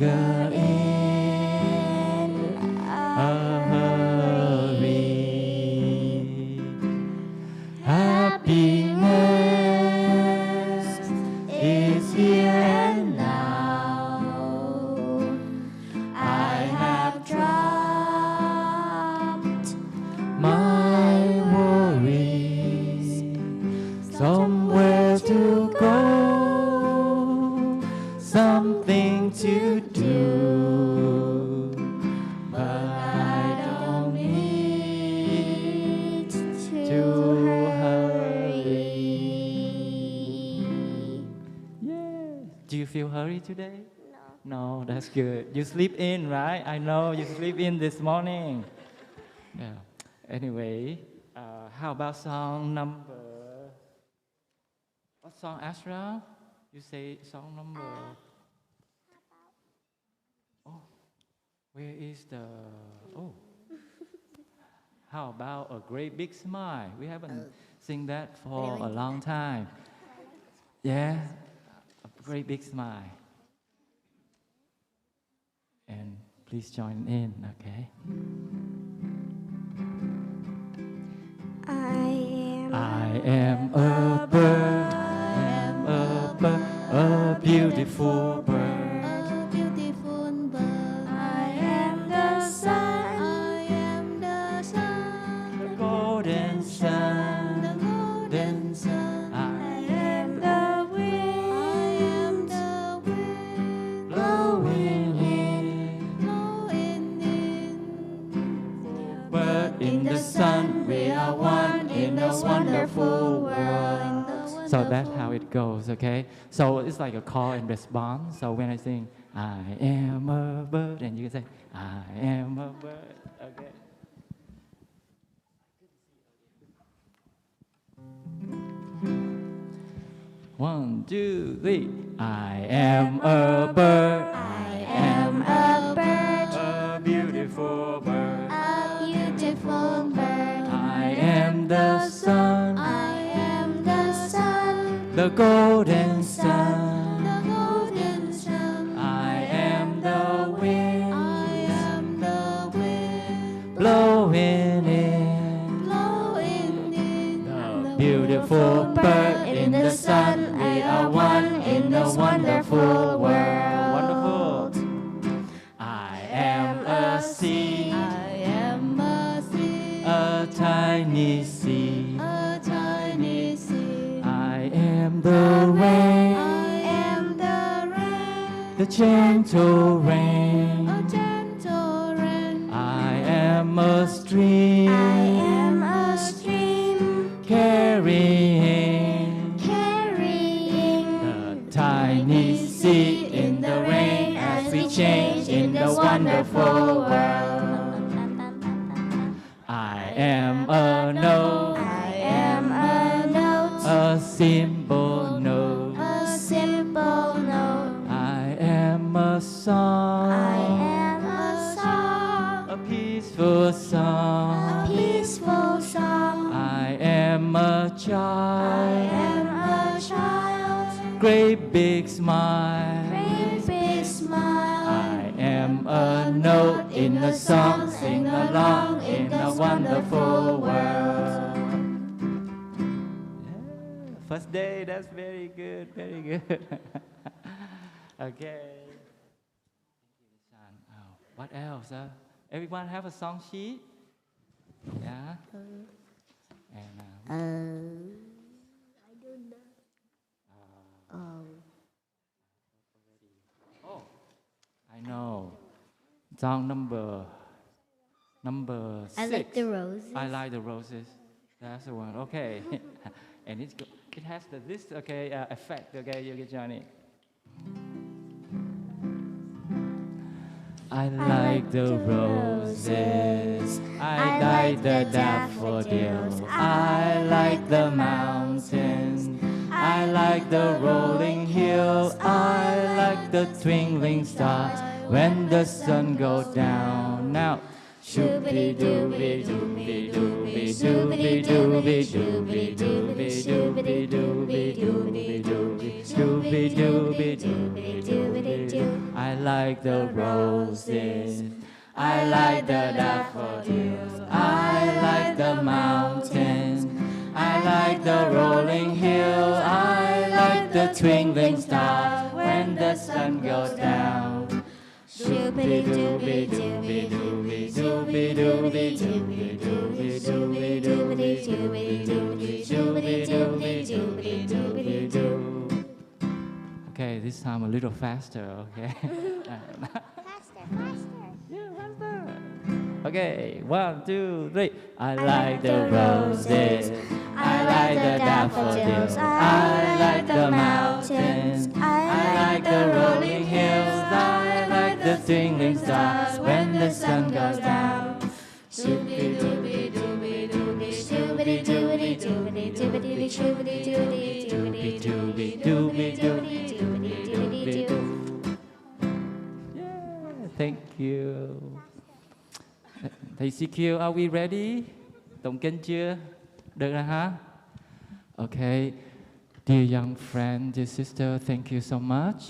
in a hurry. Happiness is here and now. I have dropped my worries, somewhere to go, something to do, but I don't need to hurry. Yeah. Do you feel hurry today? No, that's good. You sleep in, right? I know you sleep in this morning. Yeah. Anyway, how about song number? What song, Ashra? You say song number. Oh, where is the? Oh, how about a great big smile? We haven't sing that for a long time. Yeah, a great big smile. And please join in, okay? I am a bird, a beautiful bird. I am the sun, The golden sun, I am the wind, blowing in. But in the sun, we are one in a wonderful world. So that's how it goes, okay? So it's like a call and response. So when I sing, I am a bird, and you can say, I am a bird, okay? One, two, three. I am a bird. I am a bird, A beautiful bird. a beautiful bird. I am the sun, I am the sun, the golden sun. I am the wind, blowing in. The beautiful bird in the sun. We are one in the wonderful world. Wonderful. I am a seed, a tiny seed. I am the rain, the gentle rain. I am a stream, carrying the tiny seed in the rain as we change in the wonderful world. I am a note, a simple note. I am a song, a peaceful song. I am a child, great big smile. I am a note in a song, sing along in a wonderful world. Yeah, first day, that's very good, very good. Okay. Oh, what else? Everyone have a song sheet? Yeah. And I don't know. oh, I know. Song number I 6. like the roses. I like the roses. That's the one. Okay. And it has this effect. Okay, you can join it. I like the roses. I like the daffodils. I like the mountains. I like the rolling hills. I like the twinkling stars when the sun goes down. Now, Shooby dooby dooby dooby shooby dooby dooby dooby shooby dooby dooby dooby shooby dooby dooby dooby doo. I like the roses, I like the daffodils, I like the mountains, I like the rolling hills, I like the twinkling stars when the sun goes down. Shooby dooby dooby dooby dooby dooby dooby dooby dooby dooby dooby dooby shooby dooby dooby dooby doo. Okay, this time a little faster, okay? Faster, faster. Yeah, faster. Okay, 1, 2, 3. I like the roses, I like the daffodils, I like the mountains, I like the rolling hills, I like the twinkling stars when the sun goes down. Shooby dooby dooby dooby shooby dooby dooby dooby shooby dooby dooby dooby dooby dooby dooby doo. Yeah, thank you. Thầy CQ, are we ready? Tụng kinh chưa? Được rồi hả? Okay. Dear young friend, dear sister, thank you so much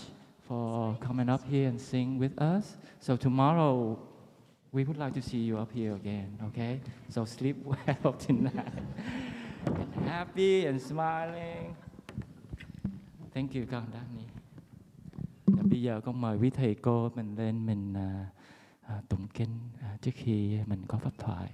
for coming up here and sing with us. So tomorrow, we would like to see you up here again, okay? So sleep well tonight. And happy and smiling. Thank you con Danny. Và bây giờ con mời quý thầy cô mình lên mình tụng kinh trước khi mình có pháp thoại.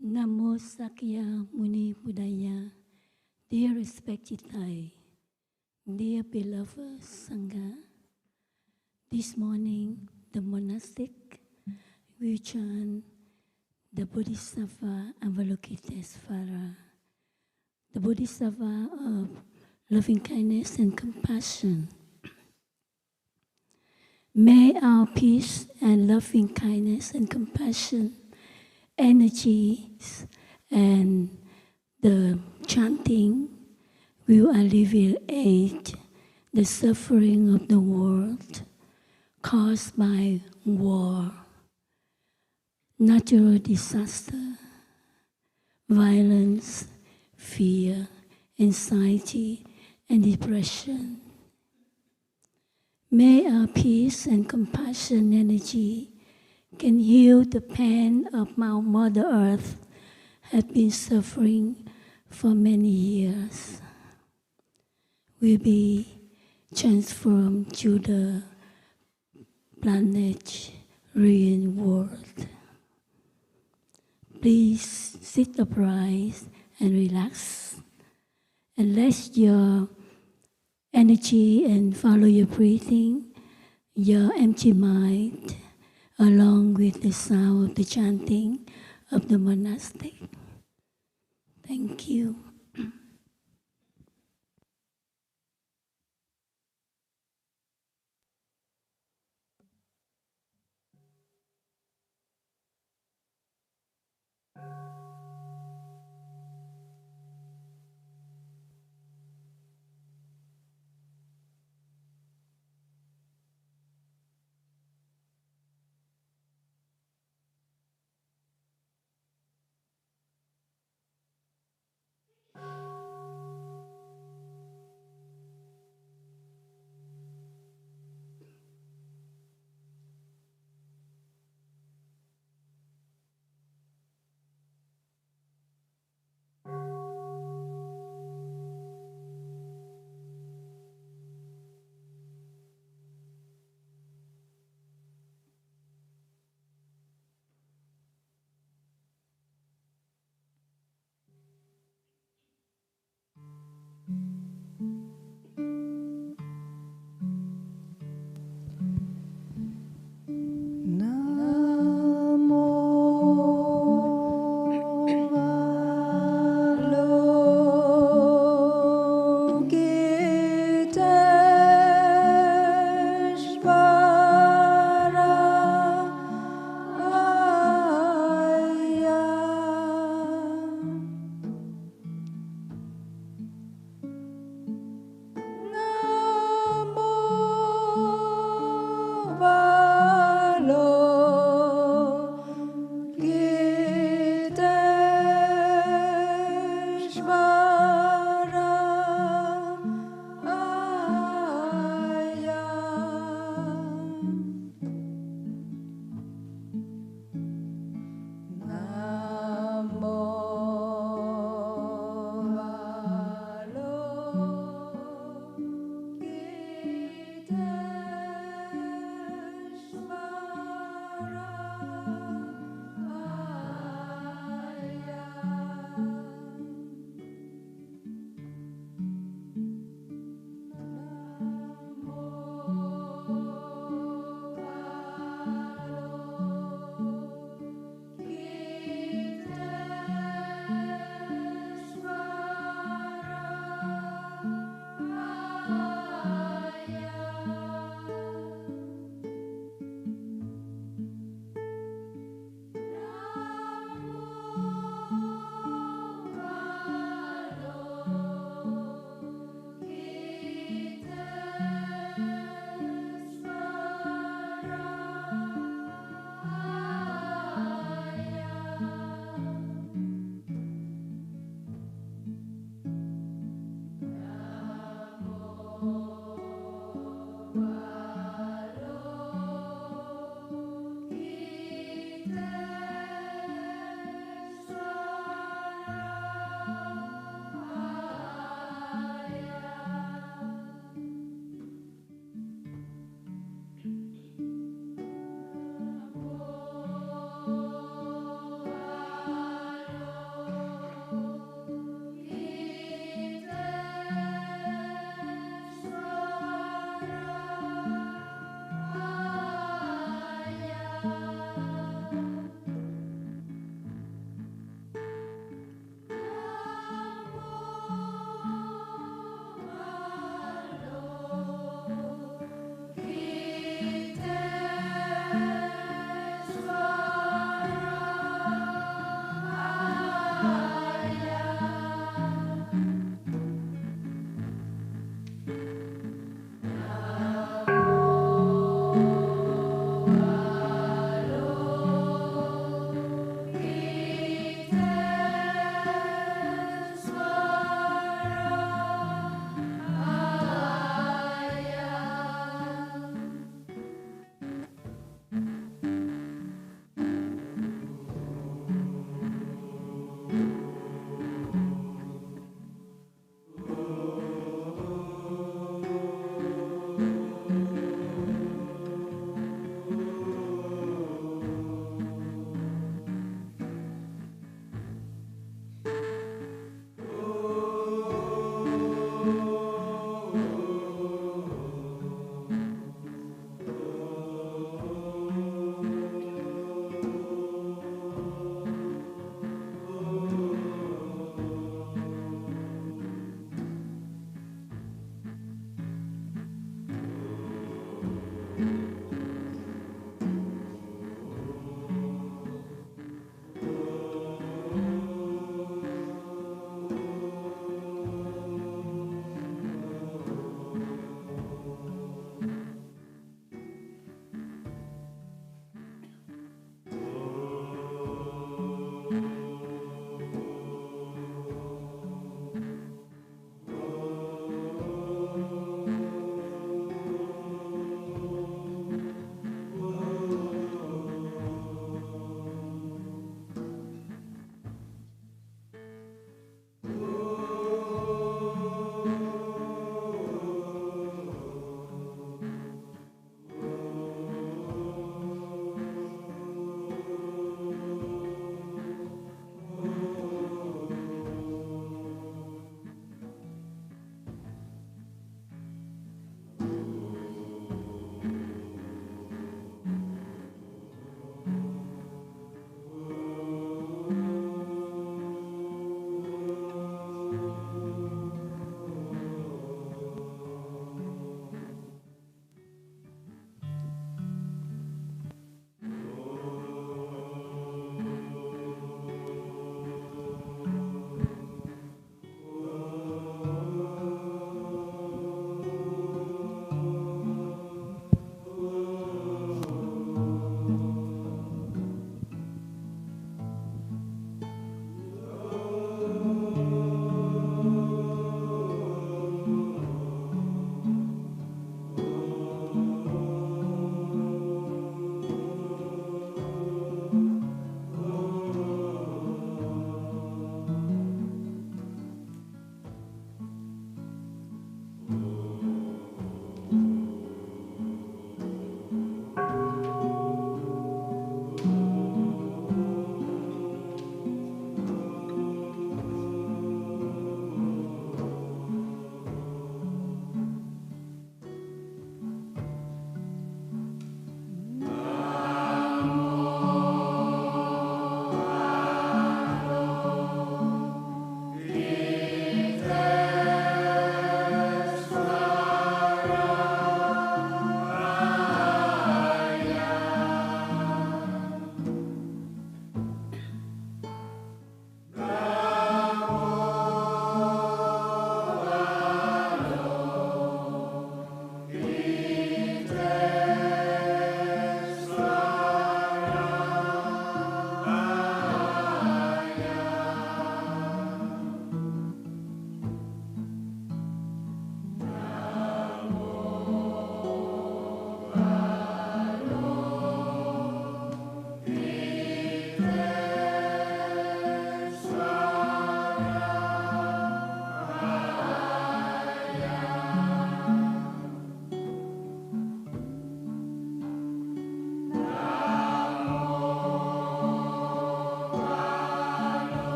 Namo Sakya Muni Buddhaya. Dear respected Thai, dear beloved Sangha, this morning the monastic will chant the Bodhisattva Avalokitesvara, the Bodhisattva of loving kindness and compassion. May our peace and loving kindness and compassion energies and the chanting will alleviate the suffering of the world caused by war, natural disaster, violence, fear, anxiety, and depression. May our peace and compassion energy can heal the pain of our Mother Earth has been suffering for many years. Will be transformed to the planetarian world. Please sit upright and relax, and let your energy and follow your breathing, your empty mind, along with the sound of the chanting of the monastic. Thank you.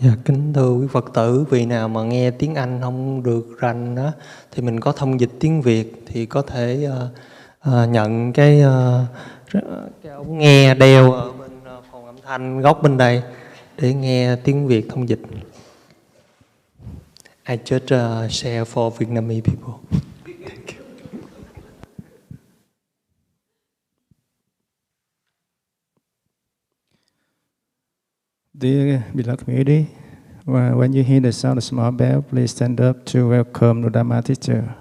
Dạ, kính thưa quý Phật tử, vị nào mà nghe tiếng Anh không được rành đó, thì mình có thông dịch tiếng Việt thì có thể nhận cái ống nghe đeo ở bên phòng âm thanh góc bên đây để nghe tiếng Việt thông dịch. I just share for Vietnamese people. Thank you. Dear beloved community, when you hear the sound of small bell, please stand up to welcome the Dharma teacher.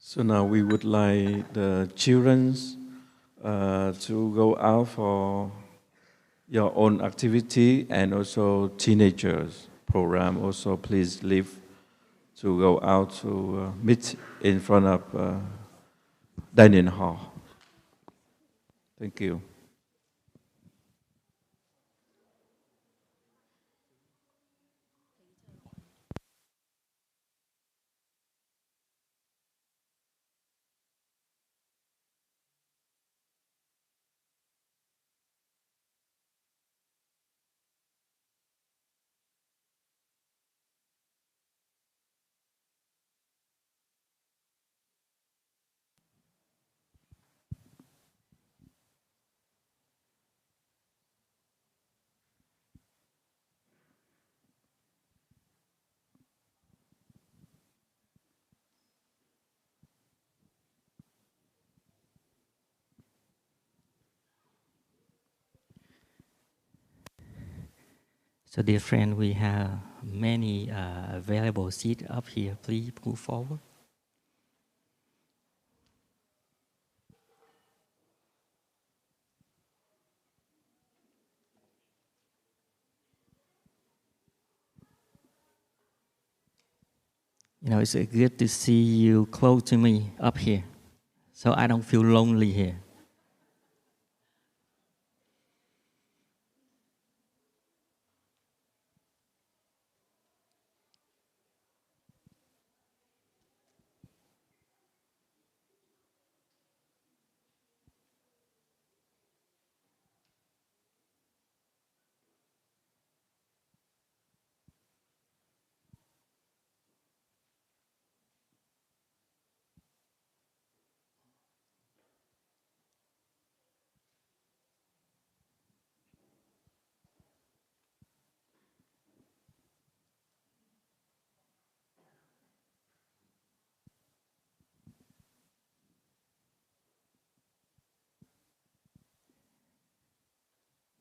So now we would like the children to go out for your own activity, and also teenagers program. Also, please leave to go out to meet in front of dining hall. Thank you. So dear friend, we have many available seats up here. Please move forward. You know, it's good to see you close to me up here, so I don't feel lonely here.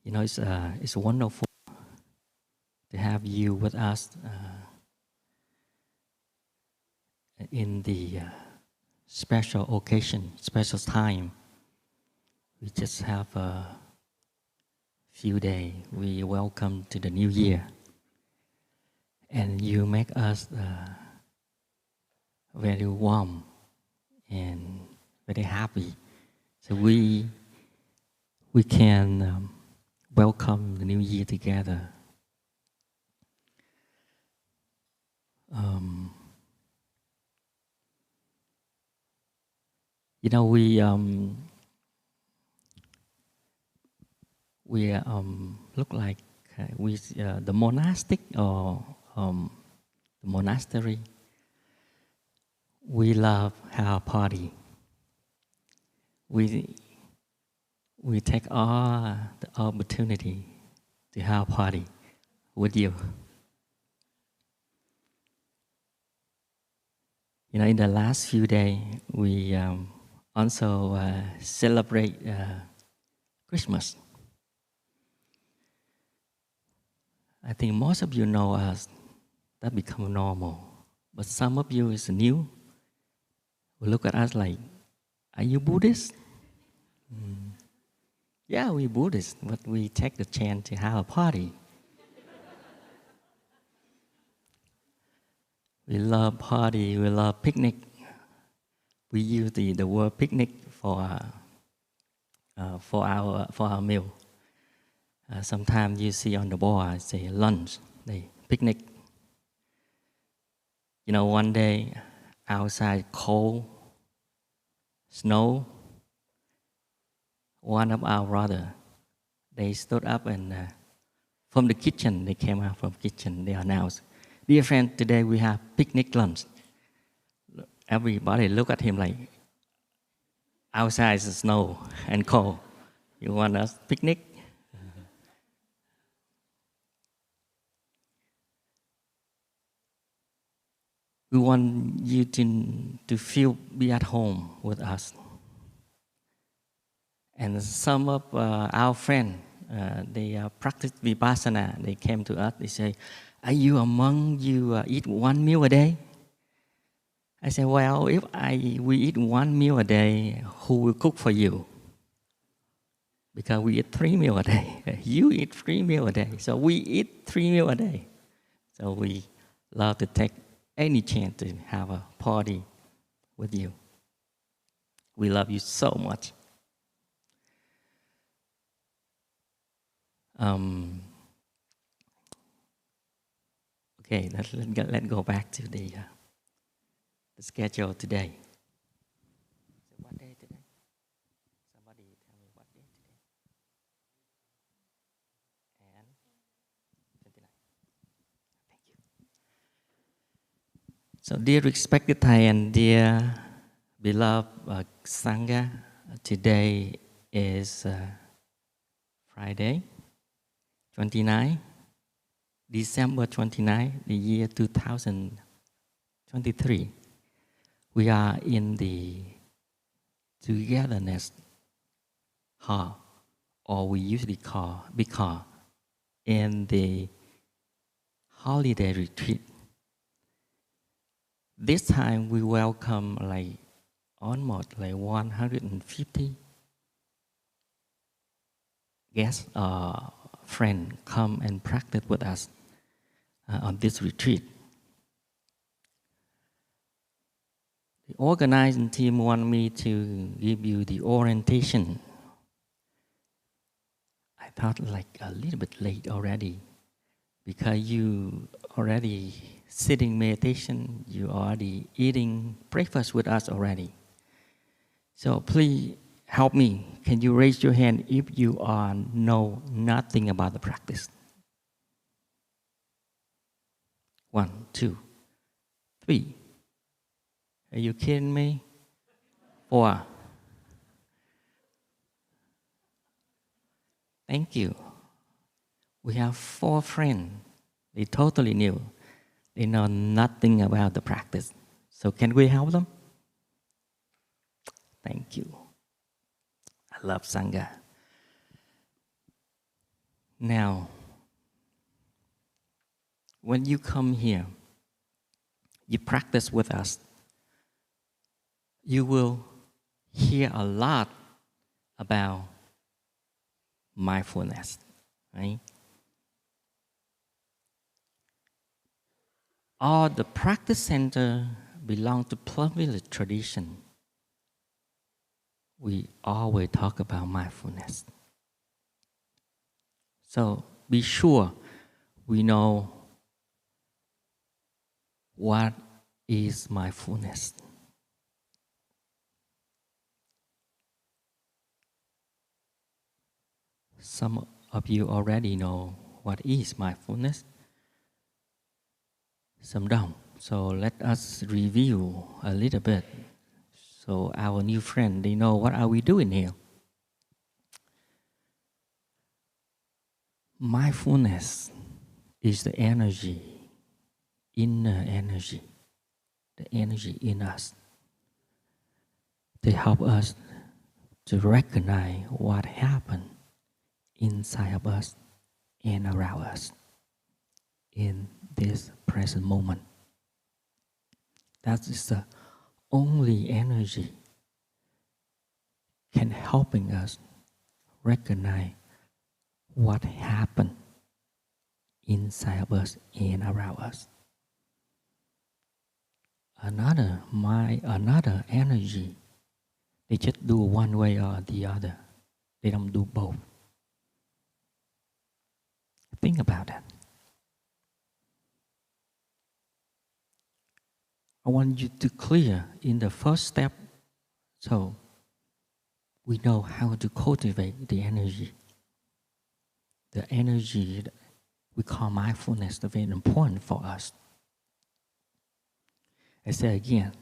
You know, it's wonderful to have you with us in the special occasion, special time. We just have a few days. We welcome to the new year, and you make us very warm and very happy. So we can welcome the new year together. You know, we look like the monastic or the monastery. We love our party. We take all the opportunity to have a party with you. You know, in the last few days, we also celebrate Christmas. I think most of you know us, that become normal. But some of you is new. We look at us like, are you Buddhist? Yeah, we Buddhists, but we take the chance to have a party. We love party, we love picnic. We use the word picnic for our meal. Sometimes you see on the board say lunch, the picnic. You know, one day outside cold, snow, one of our brother, they stood up and from the kitchen, they came out from kitchen, they announced, "Dear friend, today we have picnic lunch." Everybody look at him like, outside is snow and cold. You want us picnic? We want you to feel, be at home with us. And some of our friends, they practice Vipassana. They came to us, they say, "Are you among you eat one meal a day?" I said, "Well, if we eat one meal a day, who will cook for you? Because we eat 3 meals a day. You eat 3 meals a day. So we eat 3 meals a day." So we love to take any chance to have a party with you. We love you so much. Okay, let's go back to the schedule today. So what day today? Somebody tell me what day today. And 29. Thank you. So dear respected Thai and dear beloved Sangha, today is Friday, 29, December 29, the year 2023. We are in the togetherness hall, or we usually call big hall, in the holiday retreat. This time we welcome like almost like 150 guests or friends come and practice with us on this retreat. The organizing team want me to give you the orientation. I thought like a little bit late already, because you already sitting meditation, you already eating breakfast with us already. So please help me. Can you raise your hand if you know nothing about the practice? 1, 2, 3. Are you kidding me? 4. Thank you. We have 4 friends. They totally new. They know nothing about the practice. So can we help them? Thank you. I love Sangha. Now, when you come here, you practice with us, you will hear a lot about mindfulness, right? All the practice center belong to Plum Village tradition. We always talk about mindfulness. So be sure we know what is mindfulness. Some of you already know what is mindfulness. Some don't. So let us review a little bit. So our new friend, they know what are we doing here. Mindfulness is the energy, inner energy, the energy in us. They help us to recognize what happened inside of us and around us in this present moment. That is the only energy can helping us recognize what happened inside of us and around us. Another mind, another energy, they just do one way or the other. They don't do both. Think about that. I want you to clear in the first step so we know how to cultivate the energy. The energy that we call mindfulness is very important for us. I say again,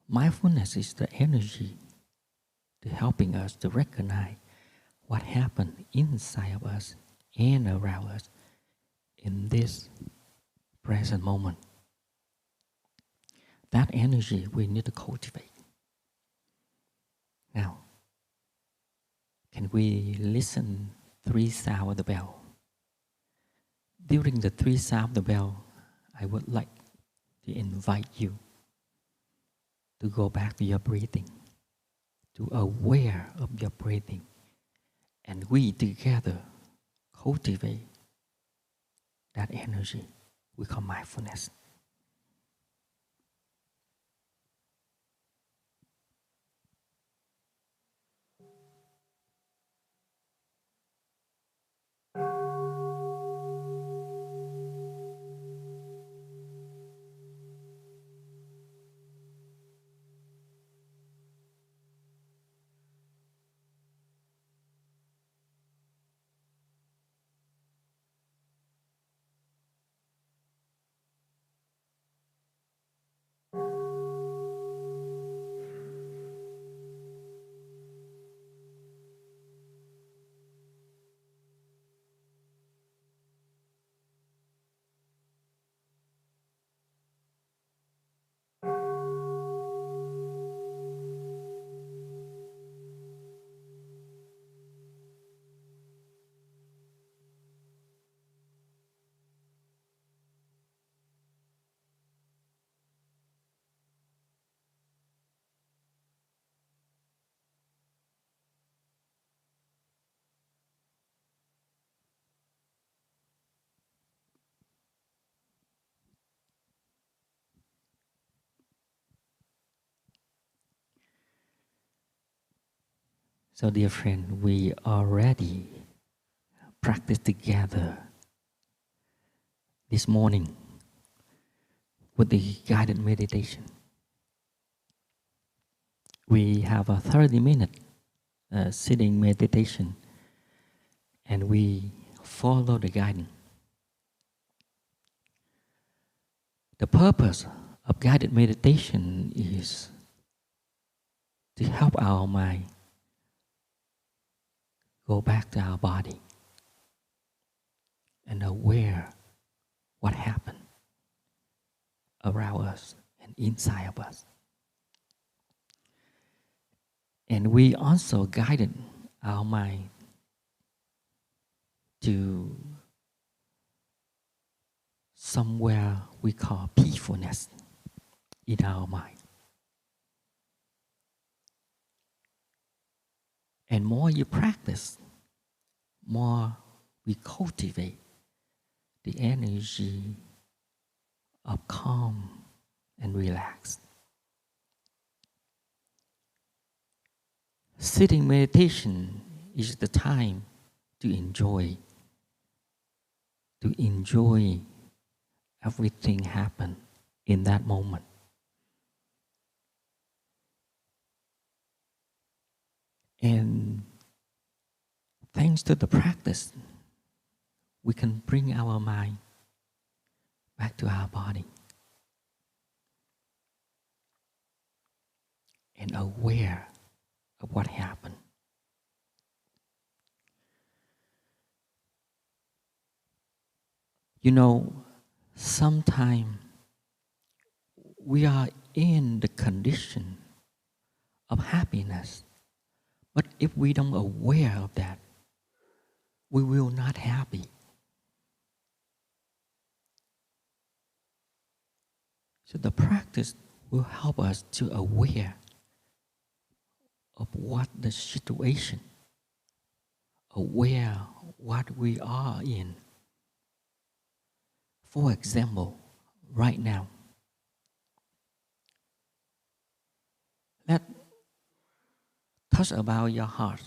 mindfulness is the energy to helping us to recognize what happened inside of us and around us in this present moment. That energy we need to cultivate. Now, can we listen 3 sounds of the bell? During the 3 sounds of the bell, I would like to invite you to go back to your breathing, to aware of your breathing, and we together cultivate that energy we call mindfulness. So dear friend, we already practiced together this morning with the guided meditation. We have a 30-minute sitting meditation and we follow the guidance. The purpose of guided meditation is to help our mind go back to our body and aware what happened around us and inside of us. And we also guided our mind to somewhere we call peacefulness in our mind. And more you practice, more we cultivate the energy of calm and relaxed. Sitting meditation is the time to enjoy everything happen in that moment. And thanks to the practice, we can bring our mind back to our body and aware of what happened. You know, sometimes we are in the condition of happiness, but if we don't aware of that, we will not happy. So the practice will help us to aware of what the situation, aware what we are in. For example, right now, let's touch about your heart.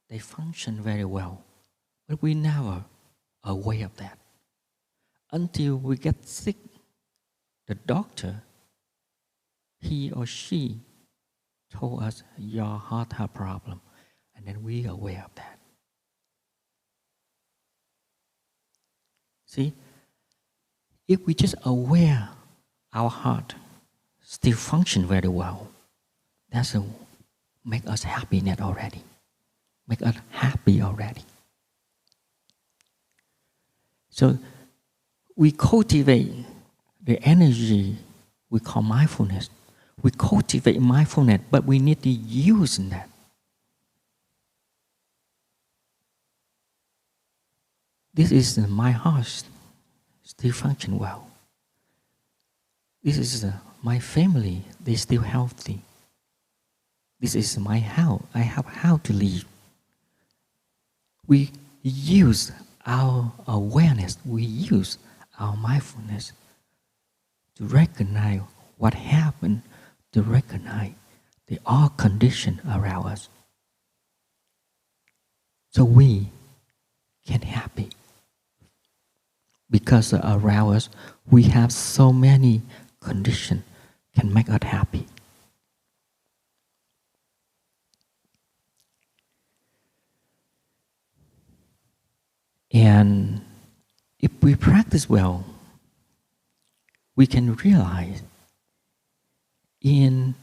They function very well, but we never aware of that. Until we get sick, the doctor, he or she, told us your heart has problem, and then we are aware of that. See, if we just aware our heart still function very well, that's a make us happiness already. Make us happy already. So we cultivate the energy we call mindfulness. We cultivate mindfulness, but we need to use that. This is my heart still function well. This is my family, they still healthy. This is my house, I have how to live. We use our awareness, we use our mindfulness to recognize what happened, to recognize the all condition around us. So we can happy. Because around us, we have so many conditions can make us happy. And if we practice well, we can realize in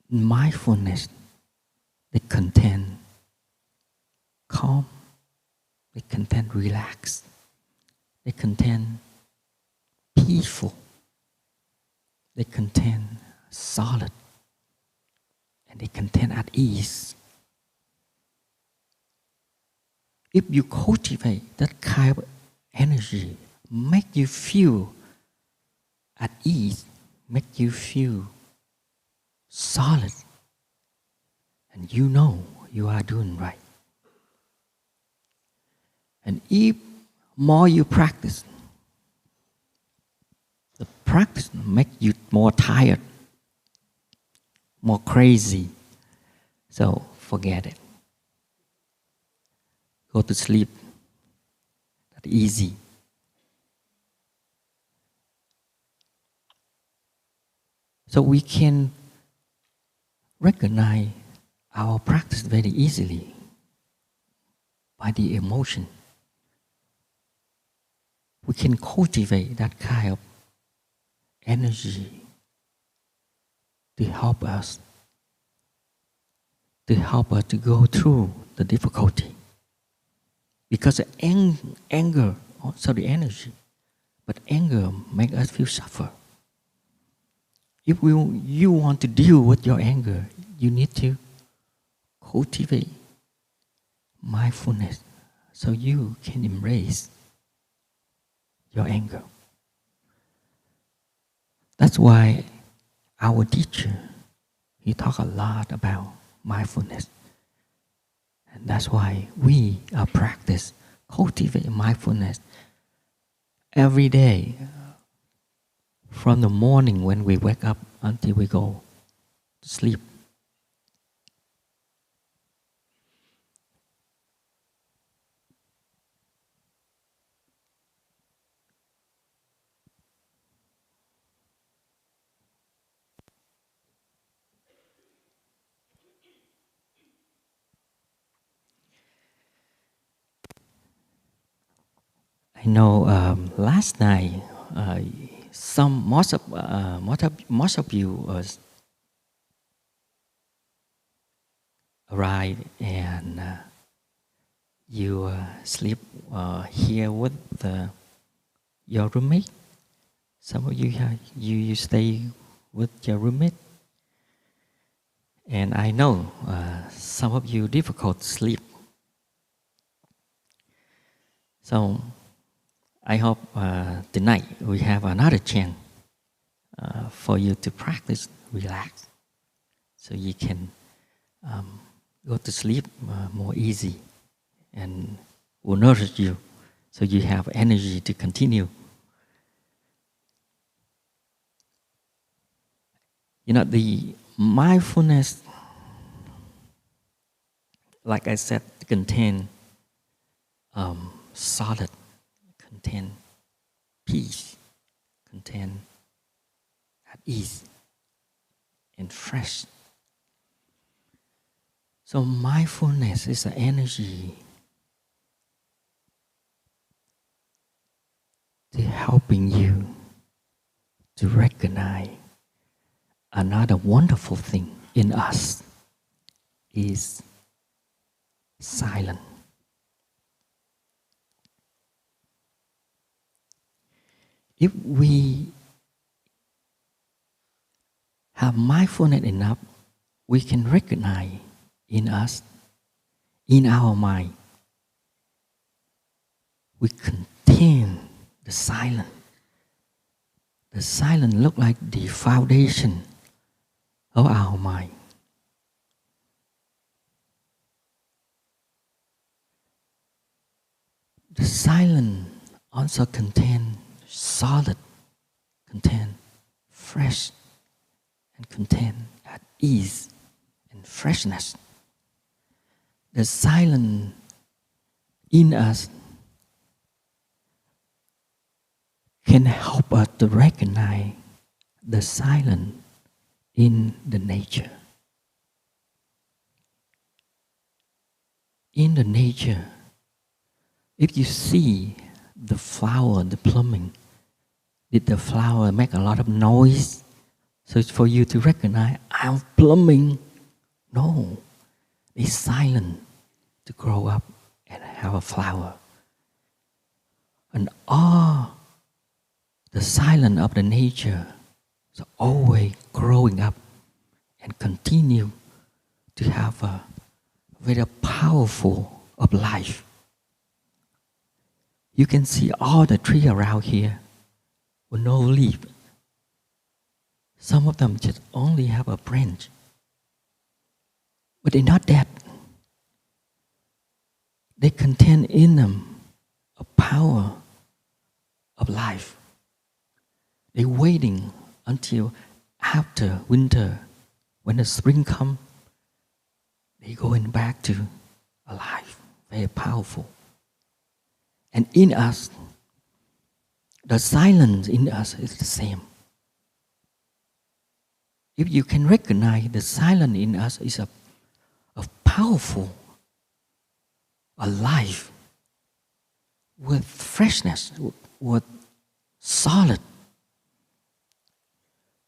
mindfulness, they contain calm, they contain relaxed, they contain peaceful, they contain solid, and they contain at ease. If you cultivate that kind of energy, make you feel at ease, make you feel solid, and you know you are doing right. And if more you practice, the practice make you more tired, more crazy. So forget it. Go to sleep. That's easy. So we can recognize our practice very easily by the emotion. We can cultivate that kind of energy to help us to go through the difficulty. Because the anger, also the energy, but anger makes us feel suffer. If you want to deal with your anger, you need to cultivate mindfulness so you can embrace your anger. That's why our teacher, he talked a lot about mindfulness. And that's why we practice, cultivate mindfulness every day, from the morning when we wake up until we go to sleep. I know last night most of you arrived and you sleep here with your roommate. Some of you you stay with your roommate, and I know some of you difficult to sleep. So I hope tonight we have another chance for you to practice, relax, so you can go to sleep more easy and will nourish you, so you have energy to continue. You know, the mindfulness, like I said, contain solid, contain peace, contain at ease and fresh. So mindfulness is an energy to helping you to recognize another wonderful thing in us is silence. If we have mindfulness enough, we can recognize in us, in our mind, we contain the silence. The silence looks like the foundation of our mind. The silence also contains solid, contain fresh, and contain at ease and freshness. The silence in us can help us to recognize the silence in the nature. In the nature, if you see the flower, the blooming, did the flower make a lot of noise? So it's for you to recognize, I'm blooming. No, it's silent to grow up and have a flower. And all the silence of the nature is always growing up and continue to have a very powerful of life. You can see all the trees around here with no leaf. Some of them just only have a branch. But they're not dead. They contain in them a power of life. They're waiting until after winter, when the spring comes, they're going back to alive, very powerful. And in us, the silence in us is the same. If you can recognize the silence in us is a powerful, alive, with freshness, with solid,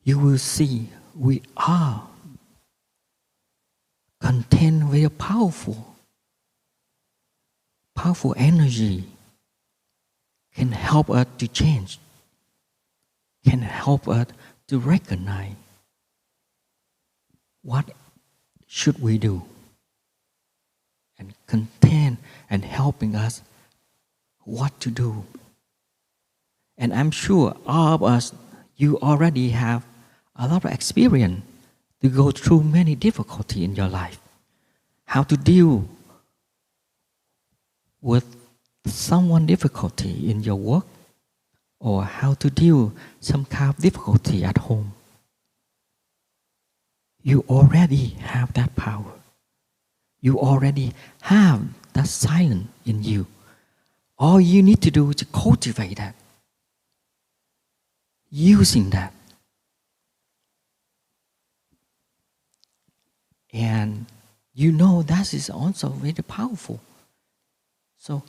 you will see we are contain very powerful energy can help us to change, can help us to recognize what should we do, and contain and helping us what to do. And I'm sure all of us, you already have a lot of experience to go through many difficulties in your life. How to deal with someone difficulty in your work, or how to deal some kind of difficulty at home. You already have that power. You already have that silence in you. All you need to do is to cultivate that, using that. And you know that is also very powerful. So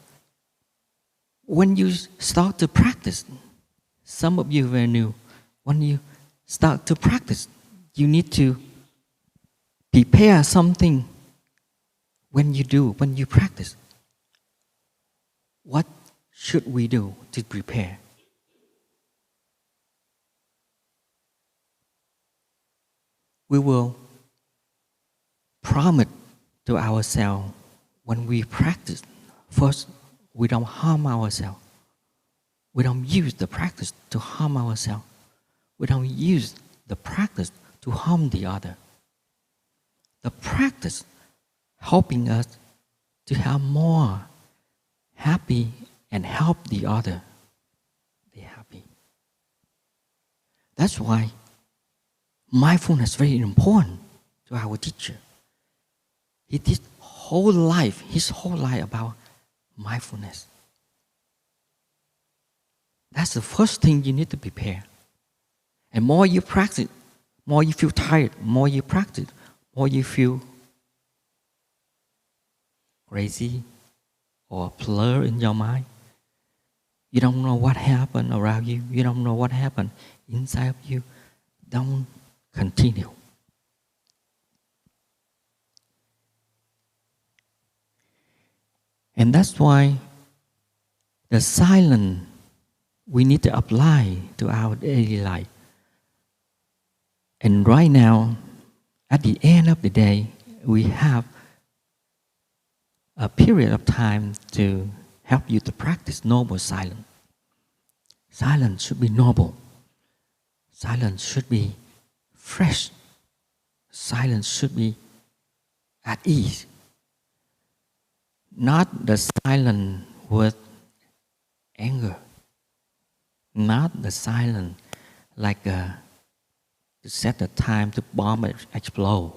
when you start to practice, some of you very new, when you start to practice, you need to prepare something when you practice. What should we do to prepare? We will promise to ourselves when we practice, first, we don't harm ourselves. We don't use the practice to harm ourselves. We don't use the practice to harm the other. the practice helping us to have more happy and help the other be happy. That's why mindfulness is very important to our teacher. He did his whole life about mindfulness. That's the first thing you need to prepare. And more you practice, more you feel tired, more you practice, more you feel crazy or blur in your mind. You don't know what happened around you. You don't know what happened inside of you. Don't continue. And that's why the silence we need to apply to our daily life. And right now, at the end of the day, we have a period of time to help you to practice noble silence. Silence should be noble. Silence should be fresh. Silence should be at ease. Not the silence with anger. Not the silence like to set the time to bomb explode.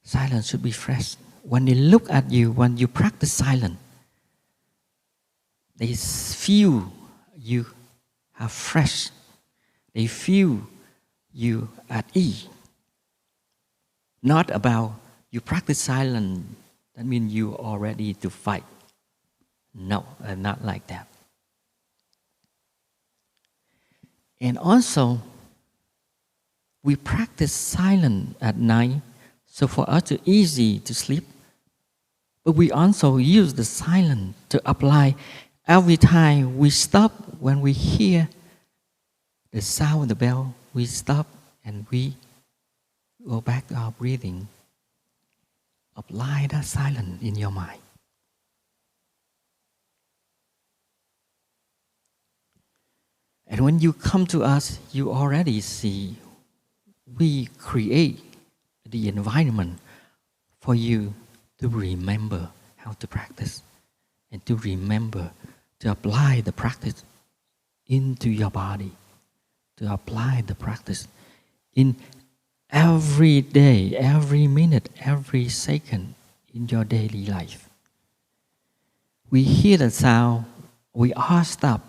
Silence should be fresh. When they look at you, when you practice silence, they feel you are fresh. They feel you at ease. Not about you practice silence, that means you are ready to fight. No, not like that. And also, we practice silence at night, so for us it's easy to sleep. But we also use the silence to apply every time we stop when we hear the sound of the bell. We stop and we go back to our breathing. Apply that silence in your mind. And when you come to us, you already see we create the environment for you to remember how to practice and to remember to apply the practice into your body, to apply the practice in every day, every minute, every second in your daily life. We hear the sound, we all stop.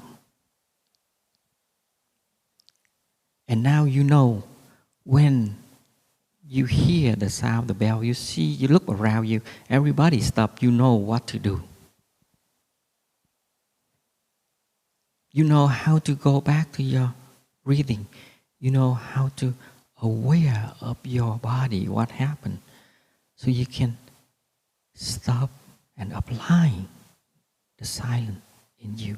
And now you know when you hear the sound of the bell, you see, you look around you, everybody stop, you know what to do. You know how to go back to your breathing. You know how to aware of your body, what happened, so you can stop and apply the silence in you.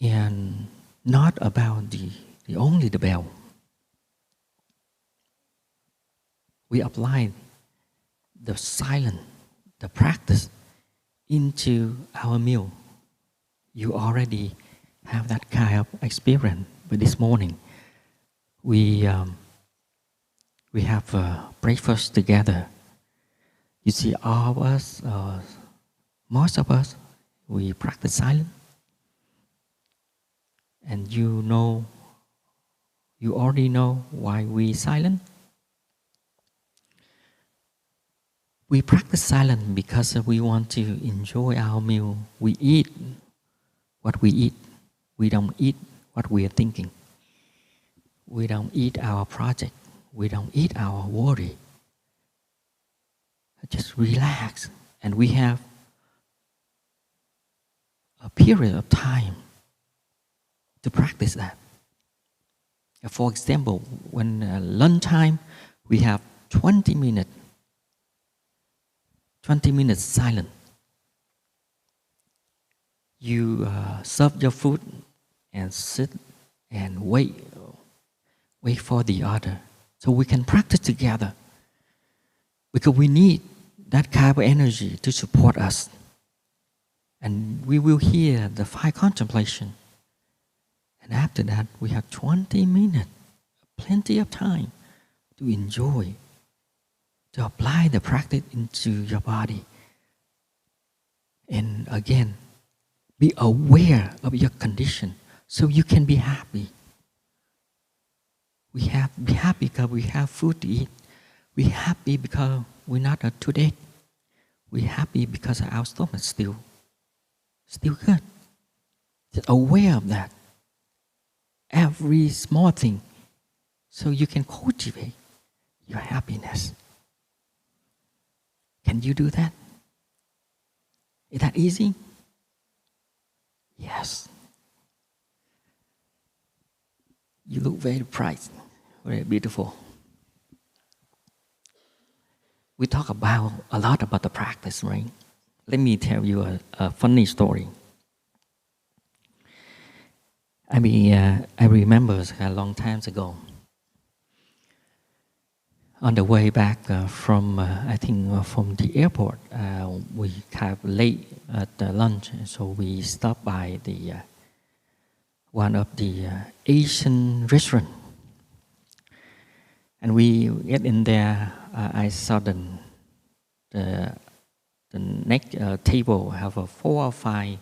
And not about the only the bell. We apply the silence, the practice into our meal. You already have that kind of experience. But this morning, we have breakfast together. You see, all of us, most of us, we practice silence. And you already know why we silent. We practice silence because we want to enjoy our meal. We eat what we eat. We don't eat what we are thinking. We don't eat our project. We don't eat our worry. Just relax. And we have a period of time to practice that. For example, when lunchtime, we have 20 minutes silent. You serve your food and sit and wait for the other. So we can practice together. Because we need that kind of energy to support us. And we will hear the 5 contemplation. And after that, we have 20 minutes, plenty of time to enjoy, to apply the practice into your body. And again, be aware of your condition so you can be happy. We have be happy because we have food to eat. We're happy because we're not a toothache. We're happy because our stomach is still good. Just aware of that. Every small thing, so you can cultivate your happiness. Can you do that? Is that easy? Yes. You look very bright, very beautiful. We talk a lot about the practice, right? Let me tell you a funny story. I remember a long time ago, on the way back from the airport, we kind of late at the lunch, so we stopped by the one of the Asian restaurant, and we get in there. I saw the next table have 4 or 5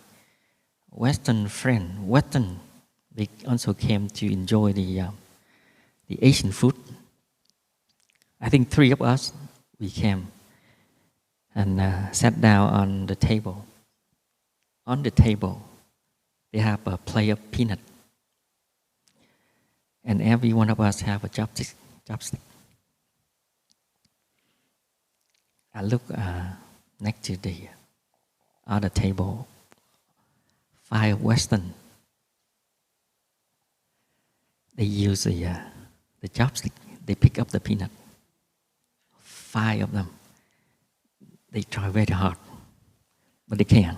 Western friends. They also came to enjoy the Asian food. I think 3 of us, we came and sat down on the table. On the table, they have a plate of peanut. And every one of us have a chopstick. I look next to the other table, 5 Western. They use the chopstick. They pick up the peanut. 5 of them. They try very hard, but they can't.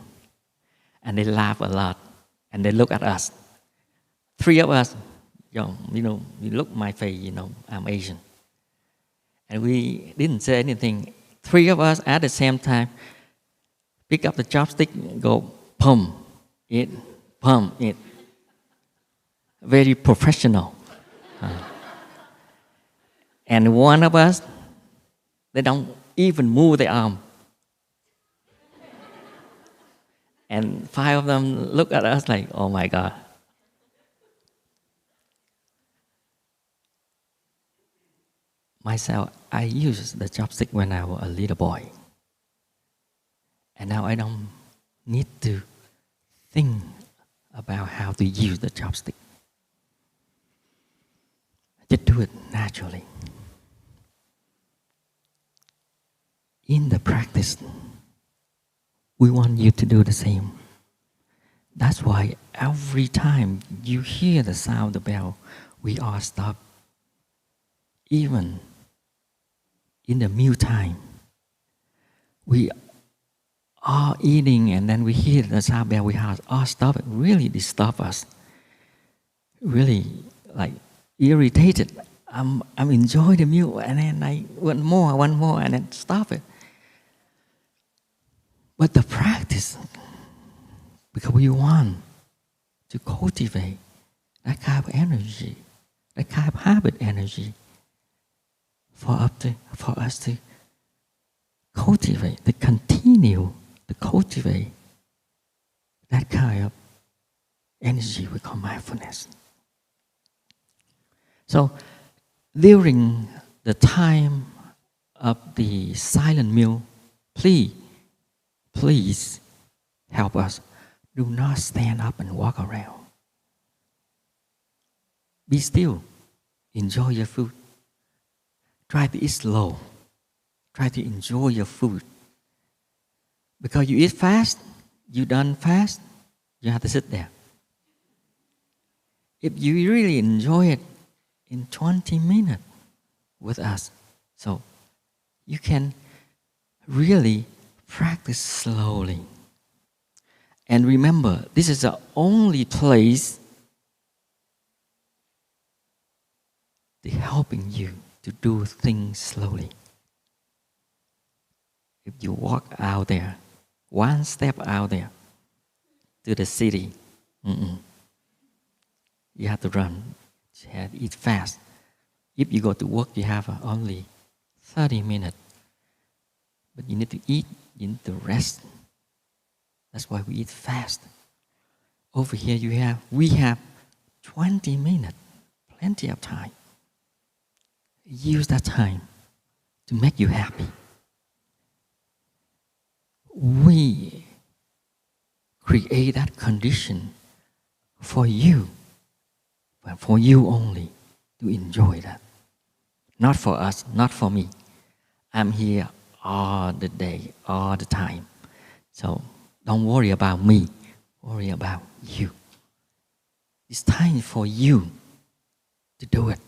And they laugh a lot. And they look at us. 3 of us, you look at my face, I'm Asian. And we didn't say anything. 3 of us at the same time pick up the chopstick, go pump it. Very professional. And one of us, they don't even move their arm. And 5 of them look at us like, oh my God. Myself, I used the chopstick when I was a little boy. And now I don't need to think about how to use the chopstick. Just do it naturally. In the practice, we want you to do the same. That's why every time you hear the sound of the bell, we all stop. Even in the meal time, we are eating and then we hear the sound bell, we all stop it. Really disturb us. Really like irritated. I'm enjoying the meal and then I want more and then stop it. But the practice, because we want to cultivate that kind of energy, that kind of habit energy, for us to cultivate, to continue to cultivate that kind of energy we call mindfulness. So during the time of the silent meal, please help us. Do not stand up and walk around. Be still. Enjoy your food. Try to eat slow. Try to enjoy your food. Because you eat fast, you done fast, you have to sit there. If you really enjoy it in 20 minutes with us, so you can really practice slowly. And remember, this is the only place that's helping you to do things slowly. If you walk out there, one step out there, to the city. You have to run. You have to eat fast. If you go to work, you have only 30 minutes. But you need to eat, you need to rest. That's why we eat fast. Over here we have 20 minutes, plenty of time. Use that time to make you happy. We create that condition for you, but for you only to enjoy that. Not for us, not for me. I'm here all the day, all the time. So don't worry about me, worry about you. It's time for you to do it.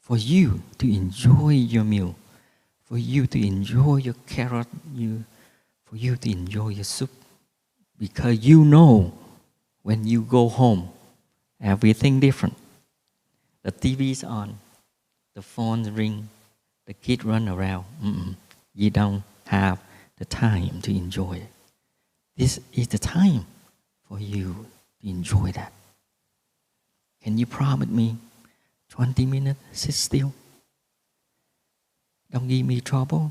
For you to enjoy your meal. For you to enjoy your carrot. For you to enjoy your soup. Because you know when you go home, everything different. The TV's on. The phone ring. The kids run around. You don't have the time to enjoy it. This is the time for you to enjoy that. Can you promise me 20 minutes, sit still? Don't give me trouble.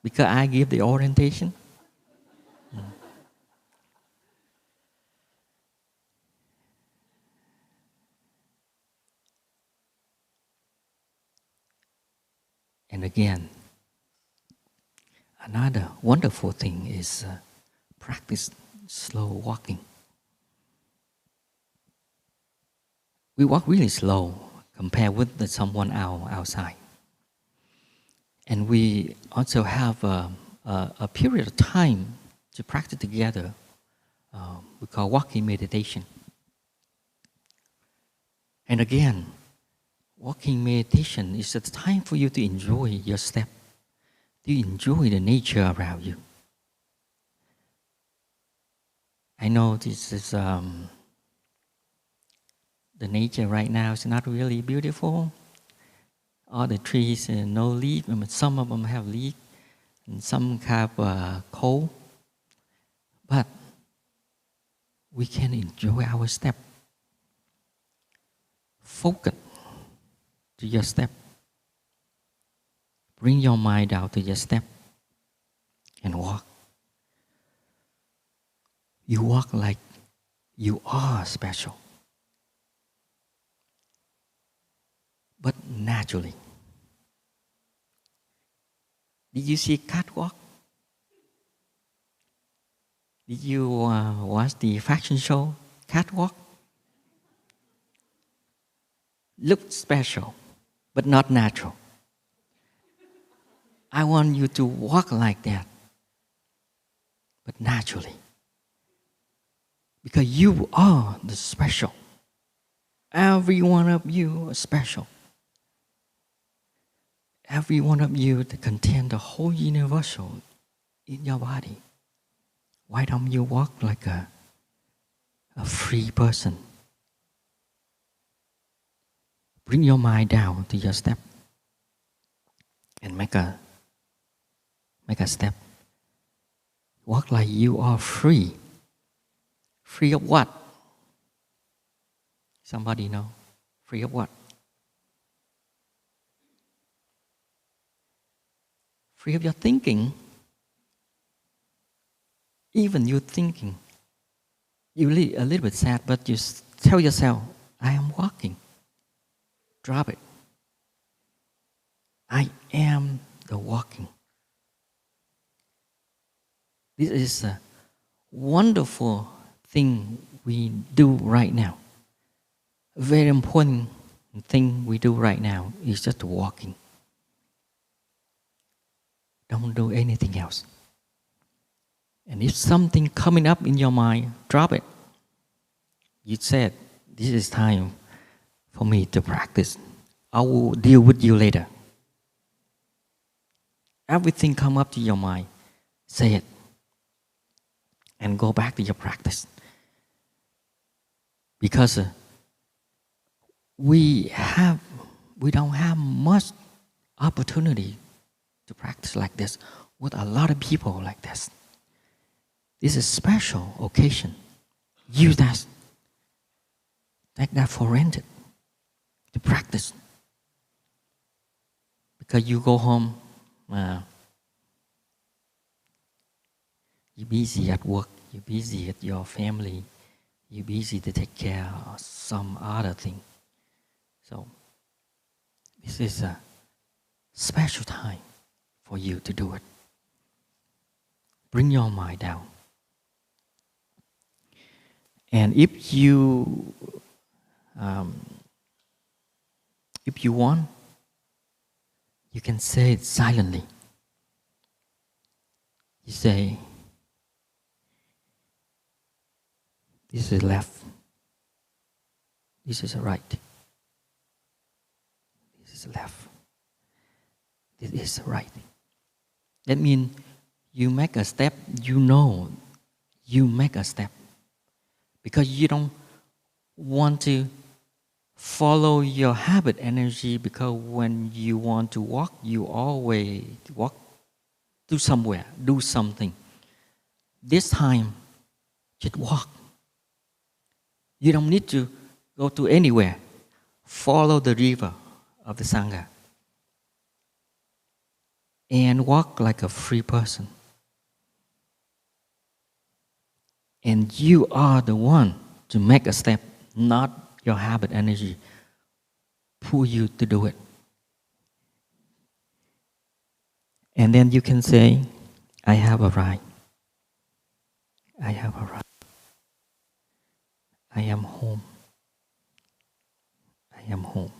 Because I give the orientation. And again, another wonderful thing is practice slow walking. We walk really slow compared with someone outside. And we also have a period of time to practice together. We call walking meditation. And again, walking meditation is the time for you to enjoy your step, to enjoy the nature around you. I know this is the nature right now is not really beautiful. All the trees no leaf. Some of them have leaf, and some have cold. But we can enjoy our step. Focus to your step. Bring your mind down to your step and walk. You walk like you are special. But naturally. Did you see catwalk? Did you watch the fashion show, catwalk? Look special, but not natural. I want you to walk like that, but naturally. Because you are the special. Every one of you is special. Every one of you that contain the whole universal in your body. Why don't you walk like a free person? Bring your mind down to your step and make a step. Walk like you are free. Free of what? Somebody know? Free of what? Free of your thinking. Even you thinking, you a little bit sad, but you tell yourself, I am walking. Drop it. I am the walking. This is a wonderful thing we do right now. A very important thing we do right now is just walking. Don't do anything else. And if something coming up in your mind, drop it. You said, this is time for me to practice. I will deal with you later. Everything come up to your mind, say it. And go back to your practice. Because we don't have much opportunity to practice like this with a lot of people like this. This is a special occasion. Use that. Take that for granted. To practice. Because you go home, you're busy at work, you're busy at your family, you're busy to take care of some other thing. So this is a special time for you to do it. Bring your mind down. And if you want, you can say it silently. You say, this is left, this is right, this is left, this is right. That means you make a step, you know you make a step. Because you don't want to follow your habit energy, because when you want to walk, you always walk to somewhere, do something. This time, just walk. You don't need to go to anywhere. Follow the river of the Sangha. And walk like a free person. And you are the one to make a step, not your habit energy pull you to do it. And then you can say, I have arrived. I have arrived. I am home. I am home.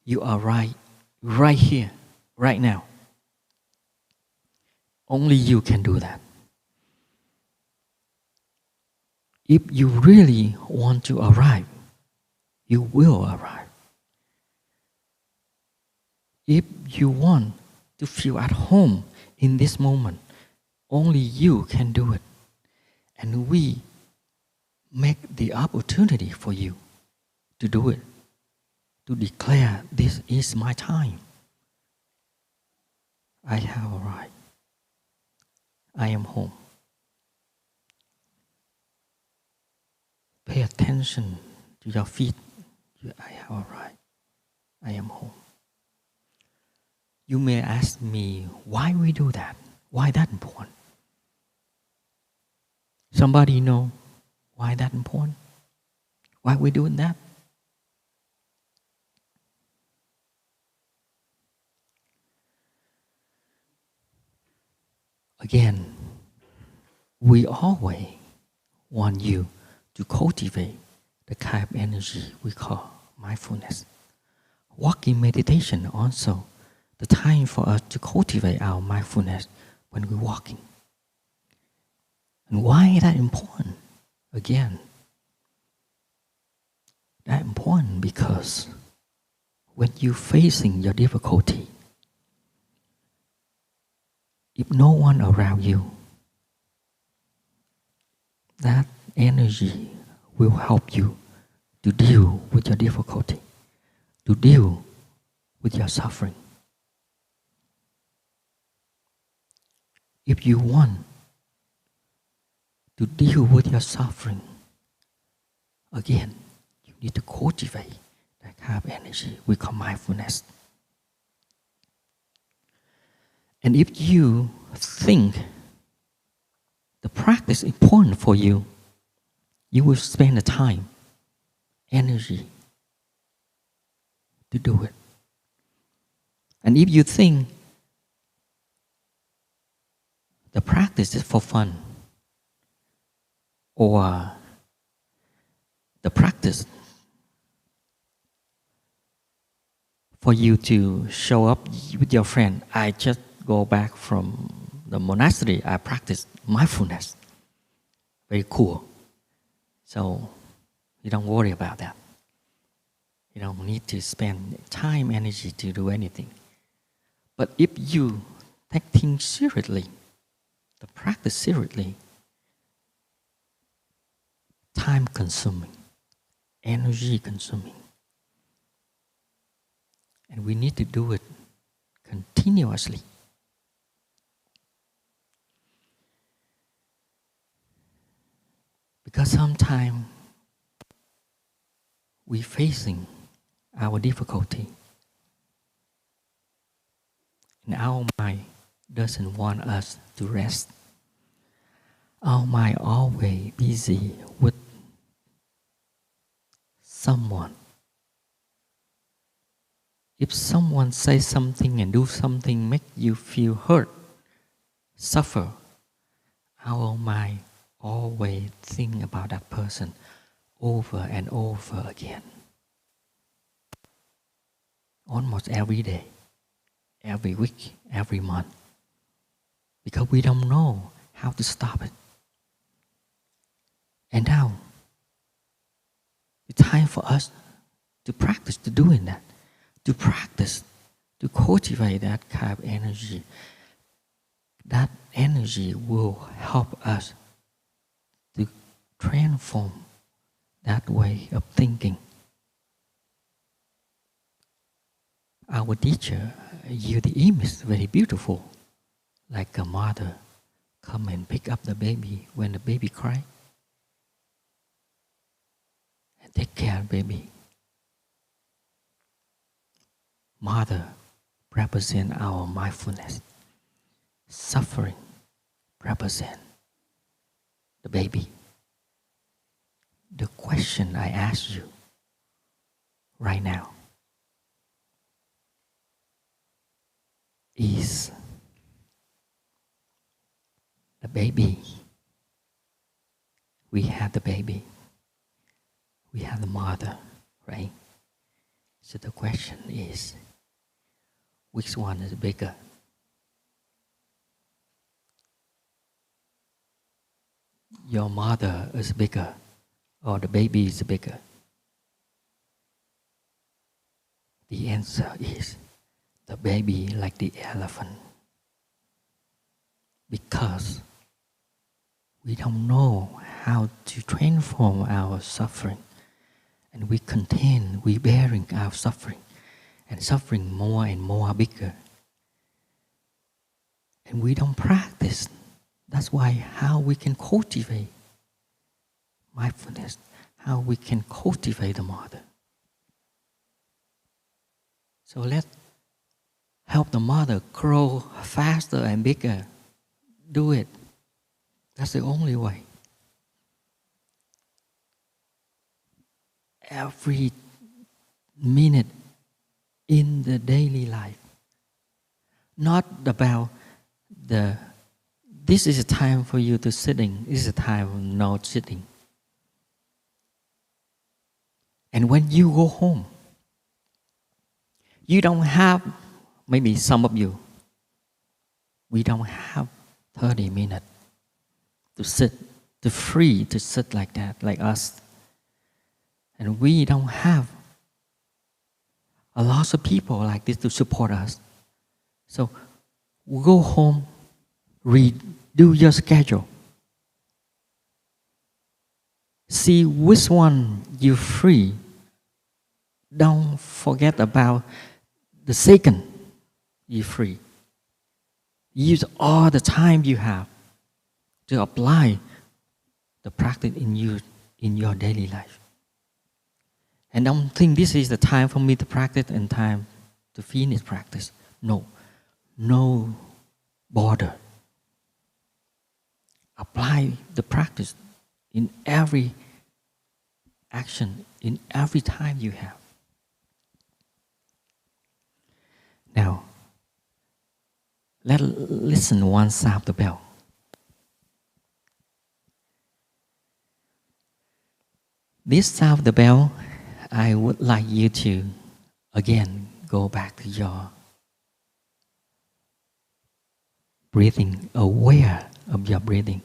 You are right here, right now. Only you can do that. If you really want to arrive, you will arrive. If you want to feel at home in this moment, only you can do it. And we make the opportunity for you to do it, to declare, this is my time. I have arrived. I am home. Pay attention to your feet. I have arrived. I am home. You may ask me why we do that. Why that important? Somebody know why that important? Why we doing that? Again, we always want you to cultivate the kind of energy we call mindfulness. Walking meditation also the time for us to cultivate our mindfulness when we're walking. And why is that important? Again, that important because when you're facing your difficulty, if no one around you, that energy will help you to deal with your difficulty, to deal with your suffering. If you want to deal with your suffering, again, you need to cultivate that kind of energy we call mindfulness. And if you think the practice is important for you, you will spend the time, energy to do it. And if you think the practice is for fun, or the practice for you to show up with your friend, I just go back from the monastery, I practice mindfulness. Very cool. So you don't worry about that. You don't need to spend time, energy to do anything. But if you take things seriously, the practice seriously, time consuming, energy consuming. And we need to do it continuously. Because sometimes we facing our difficulty, and our mind doesn't want us to rest. Our mind always busy with someone. If someone says something and do something make you feel hurt, suffer, our mind always think about that person over and over again. Almost every day, every week, every month. Because we don't know how to stop it. And now, it's time for us to practice to doing that. To practice, to cultivate that kind of energy. That energy will help us to transform that way of thinking. Our teacher used the image very beautiful, like a mother come and pick up the baby when the baby cries and take care of the baby. Mother represent our mindfulness. Suffering represent the baby. The question I ask you right now is the baby. We have the baby. We have the mother, right? So the question is, which one is bigger? Your mother is bigger or the baby is bigger? The answer is the baby, like the elephant. Because we don't know how to transform our suffering. And we bearing our suffering. And suffering more and more bigger. And we don't practice. That's why how we can cultivate mindfulness, how we can cultivate the mother. So let's help the mother grow faster and bigger. Do it. That's the only way. Every minute in the daily life. Not about this is a time for you to sitting, this is a time of not sitting. And when you go home, you don't have, maybe some of you, we don't have 30 minutes to sit, to free to sit like that, like us. And we don't have a lot of people like this to support us. So go home, redo your schedule. See which one you're free. Don't forget about the second you're free. Use all the time you have to apply the practice in your daily life. And don't think this is the time for me to practice and time to finish practice. No border. Apply the practice in every action, in every time you have. Now, let's listen one sound of the bell. This sound of the bell, I would like you to again go back to your breathing, aware of your breathing.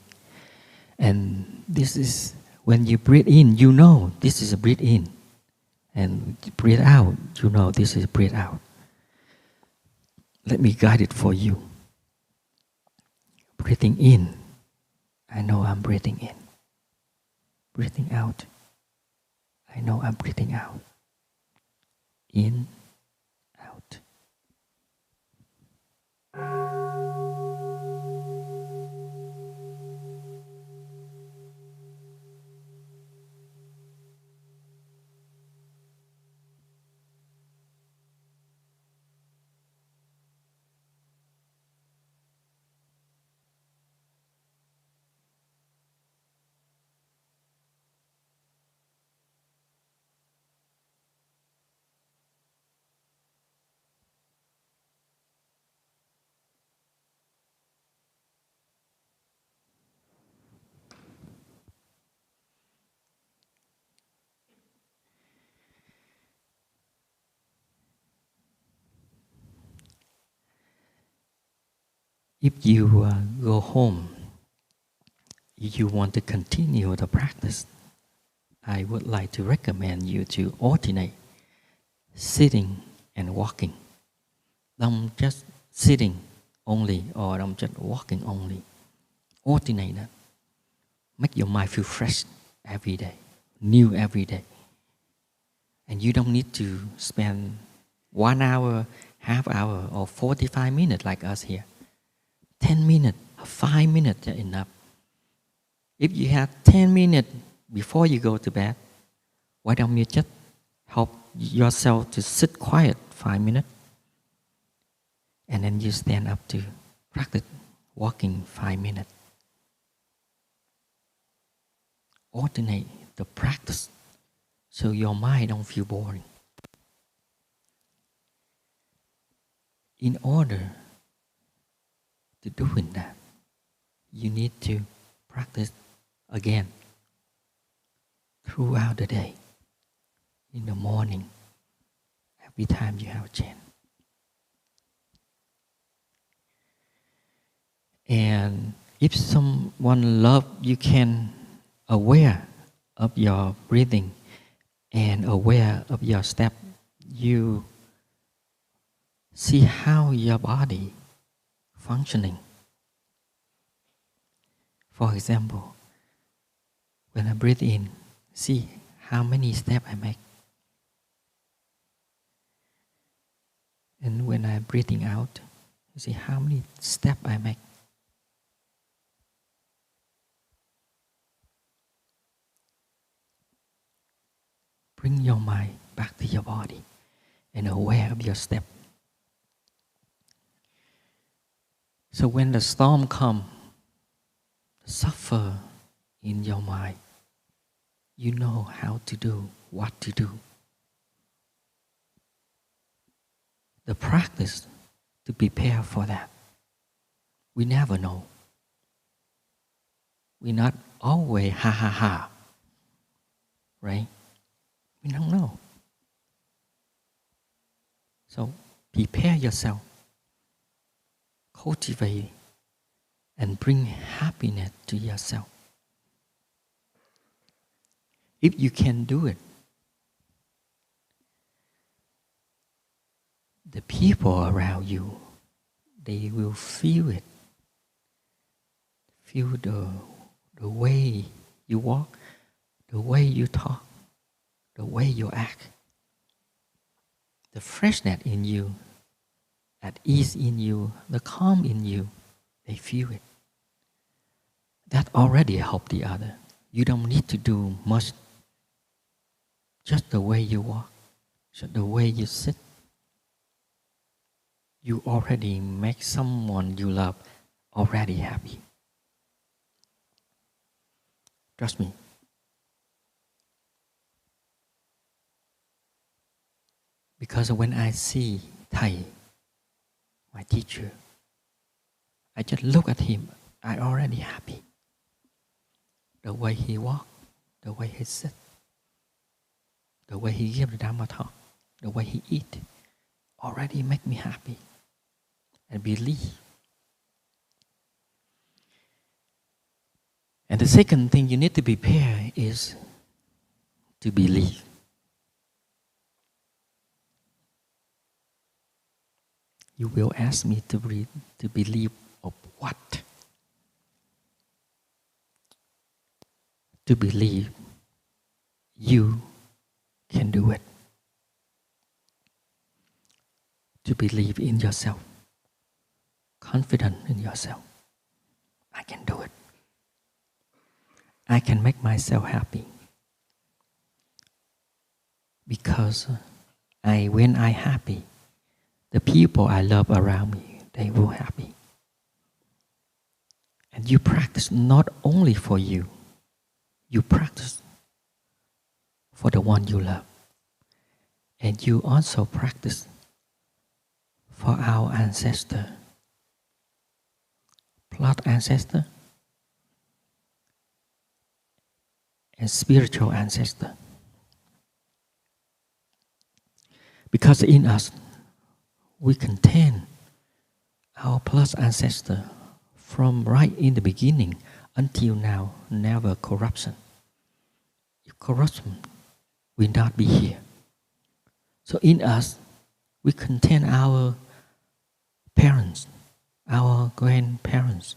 And this is when you breathe in, you know this is a breathe in. And breathe out, you know this is a breathe out. Let me guide it for you. Breathing in, I know I'm breathing in. Breathing out, I know I'm breathing out. In, out. if you go home, you want to continue the practice, I would like to recommend you to alternate sitting and walking. Don't just sitting only or don't just walking only. Alternate that. Make your mind feel fresh every day, new every day. And you don't need to spend 1 hour, half hour, or 45 minutes like us here. 10 minutes, 5 minutes are enough. If you have 10 minutes before you go to bed, why don't you just help yourself to sit quiet 5 minutes? And then you stand up to practice walking 5 minutes. Alternate the practice so your mind don't feel boring. In order to do that, you need to practice again throughout the day, in the morning, every time you have a chance. And if someone love, you can aware of your breathing and aware of your step. You see how your body functioning. For example, when I breathe in, see how many steps I make. And when I'm breathing out, see how many steps I make. Bring your mind back to your body and aware of your step. So when the storm comes, suffer in your mind, you know how to do, what to do. The practice to prepare for that. We never know. We're not always ha ha ha, right? We don't know. So prepare yourself, cultivate, and bring happiness to yourself. If you can do it, the people around you, they will feel it. Feel the way you walk, the way you talk, the way you act. The freshness in you, at ease in you, the calm in you, they feel it. That already helped the other. You don't need to do much. Just the way you walk, just the way you sit. You already make someone you love already happy. Trust me. Because when I see Thai, my teacher, I just look at him, I already happy. The way he walk, the way he sit, the way he give the Dhamma talk, the way he eat, already make me happy and believe. And the second thing you need to prepare is to believe. You will ask me to believe of what? To believe you can do it. To believe in yourself. Confident in yourself. I can do it. I can make myself happy. Because when I happy, the people I love around me, they will happy. And you practice not only for you, you practice for the one you love. And you also practice for our ancestor, blood ancestor, and spiritual ancestor. Because in us, we contain our plus ancestor, from right in the beginning until now, never corruption. If corruption will not be here. So in us, we contain our parents, our grandparents,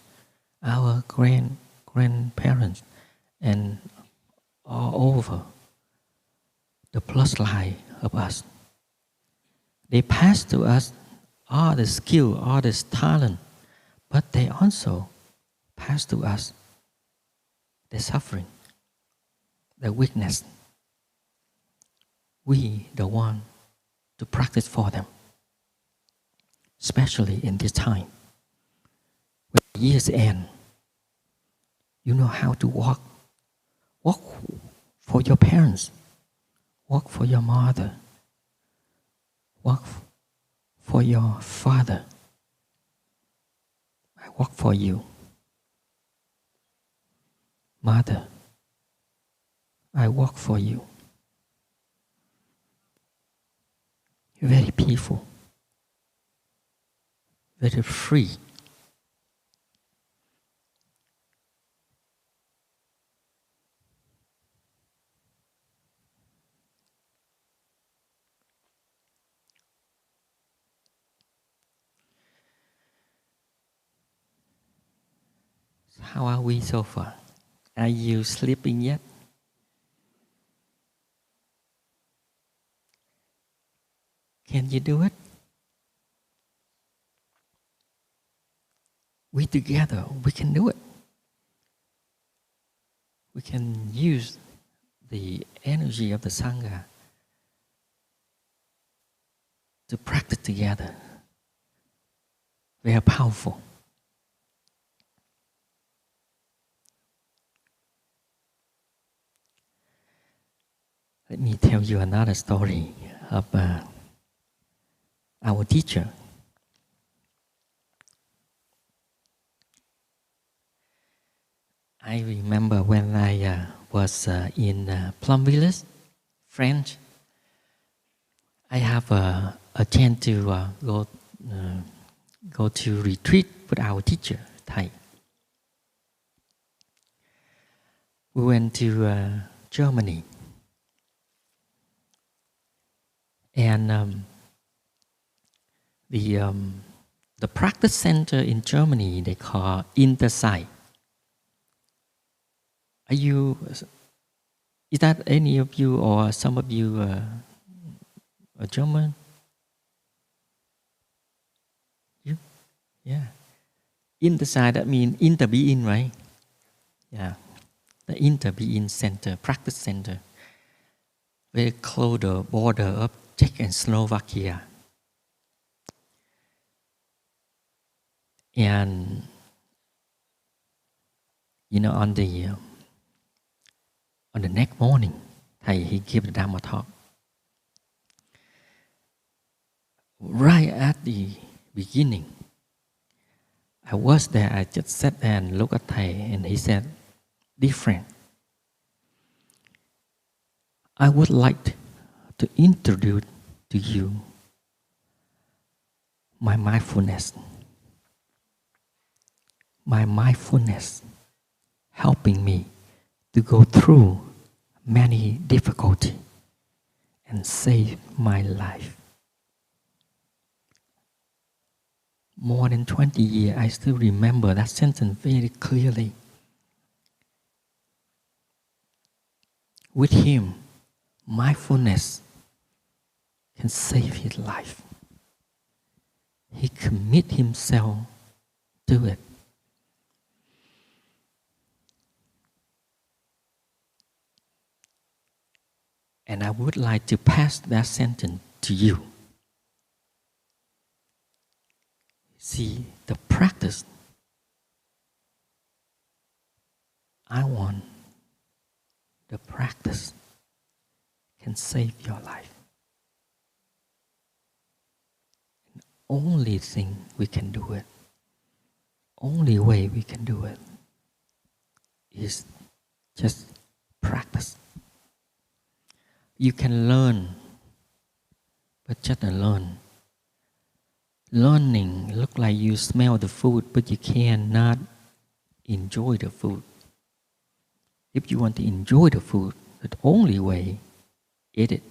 our grandparents, and all over the plus line of us. They pass to us all the skill, all this talent, but they also pass to us the suffering, the weakness. We, the one, to practice for them, especially in this time. When years end, you know how to walk. Walk for your parents. Walk for your mother. Walk for your father. I walk for you. Mother, I walk for you. Very peaceful. Very free. How are we so far? Are you sleeping yet? Can you do it? We together, we can do it. We can use the energy of the Sangha to practice together. Very powerful. Let me tell you another story of our teacher. I remember when I was in Plum Village, French. I have a chance to go to retreat with our teacher, Thầy. We went to Germany. And the practice center in Germany, they call Intersite. Is that any of you or some of you a German? You? Yeah. Intersite, that means interbeing, right? Yeah. The interbeing center, practice center. Very close the border of Czech and Slovakia. And, you know, on the next morning, he gave the Dhamma talk. Right at the beginning, I was there, I just sat there and looked at Thầy, and he said, "Dear friend, I would like to introduce to you my mindfulness. My mindfulness helping me to go through many difficulties and save my life." More than 20 years, I still remember that sentence very clearly. With him, mindfulness can save his life. He commit himself to it. And I would like to pass that sentence to you. See, the practice, I want the practice can save your life. And only thing we can do it, only way we can do it is just practice. You can learn, but just learn. Learning look like you smell the food, but you cannot enjoy the food. If you want to enjoy the food, the only way, eat it.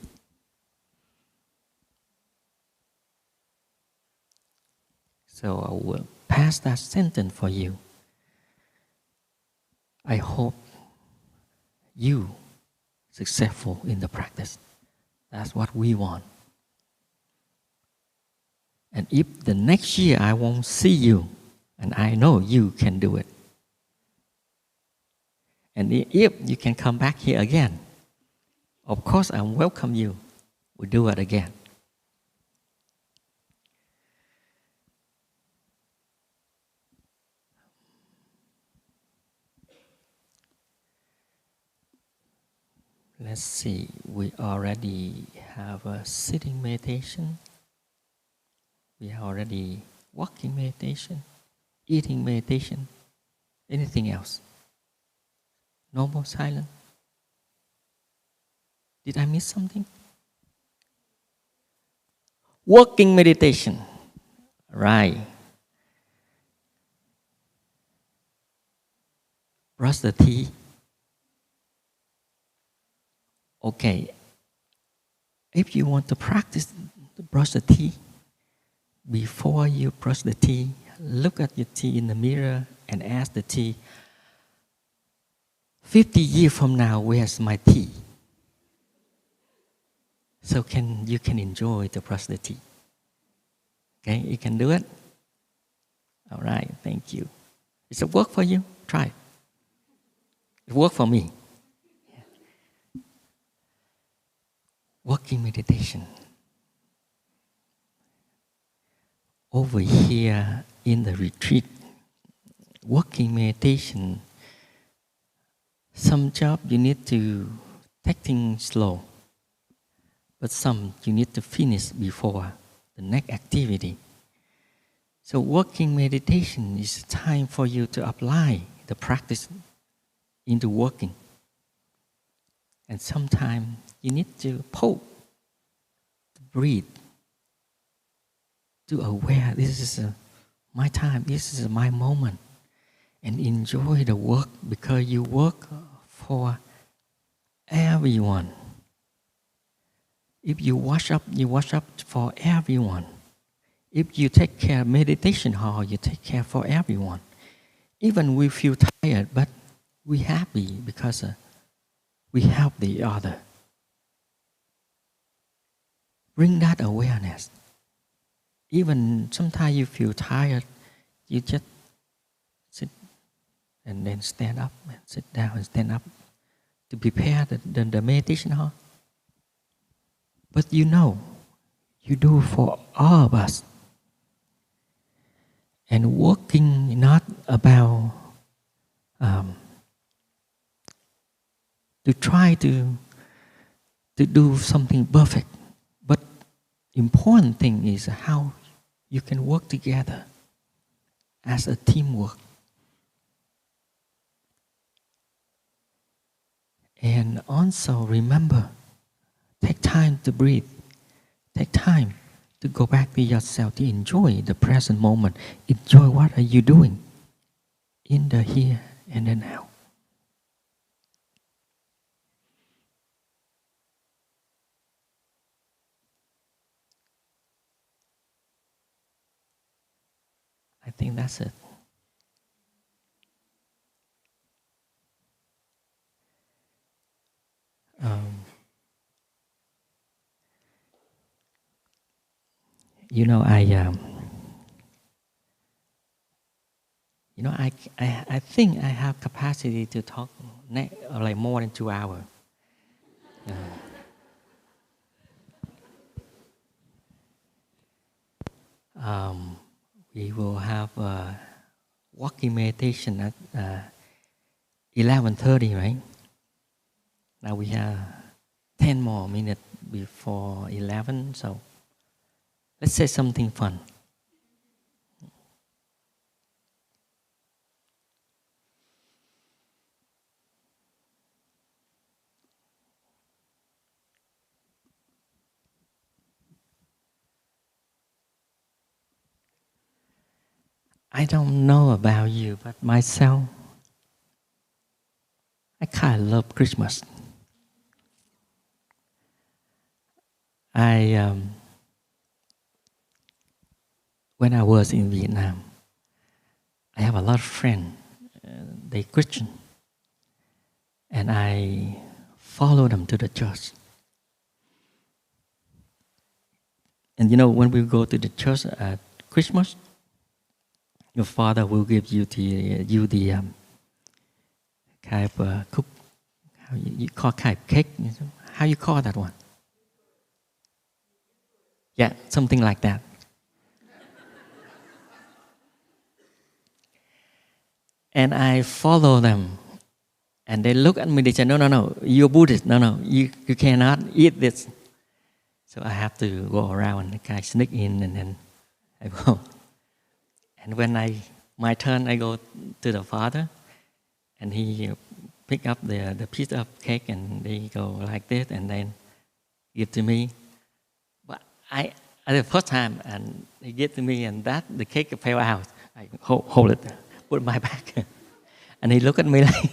So I will pass that sentence for you. I hope you successful in the practice. That's what we want. And if the next year I won't see you, and I know you can do it. And if you can come back here again, of course I welcome you. We'll do it again. Let's see, we already have a sitting meditation. We have already walking meditation, eating meditation. Anything else? No more silence? Did I miss something? Walking meditation. Right. Brush the teeth. Okay. If you want to practice to brush the teeth, before you brush the teeth, look at your teeth in the mirror and ask the teeth, 50 years from now, where's my teeth? So you can enjoy to brush the teeth. Okay, you can do it? All right, thank you. Does it work for you? Try it. It worked for me. Walking meditation. Over here in the retreat, walking meditation, some job you need to take things slow, but some you need to finish before the next activity. So walking meditation is time for you to apply the practice into working. And sometimes you need to pause, to breathe, to aware this is my time, this is my moment, and enjoy the work because you work for everyone. If you wash up for everyone. If you take care of meditation hall, you take care for everyone. Even we feel tired, but we happy because we help the other. Bring that awareness. Even sometimes you feel tired, you just sit and then stand up and sit down and stand up to prepare the meditation hall. But you know, you do for all of us. And working not about to try to do something perfect, but important thing is how you can work together as a teamwork. And also remember, take time to breathe. Take time to go back to yourself, to enjoy the present moment. Enjoy what are you doing in the here and the now. I think that's it. You know, I think I have capacity to talk like more than 2 hours. We will have walking meditation at 11:30, right? Now we have 10 more minutes before 11, so let's say something fun. I don't know about you, but myself, I kind of love Christmas. When I was in Vietnam, I have a lot of friends. They Christian, and I follow them to the church. And you know, when we go to the church at Christmas, your father will give you the kind of cook. How you call kind of cake? How you call that one? Yeah, something like that. And I follow them. And they look at me, they say, no, you're Buddhist. No, you cannot eat this. So I have to go around and kind of sneak in, and then I go. And when my turn, I go to the father, and he pick up the piece of cake, and they go like this, and then give to me. But at the first time, and he give to me, and the cake fell out. I hold it, put it in my back. And he looked at me like...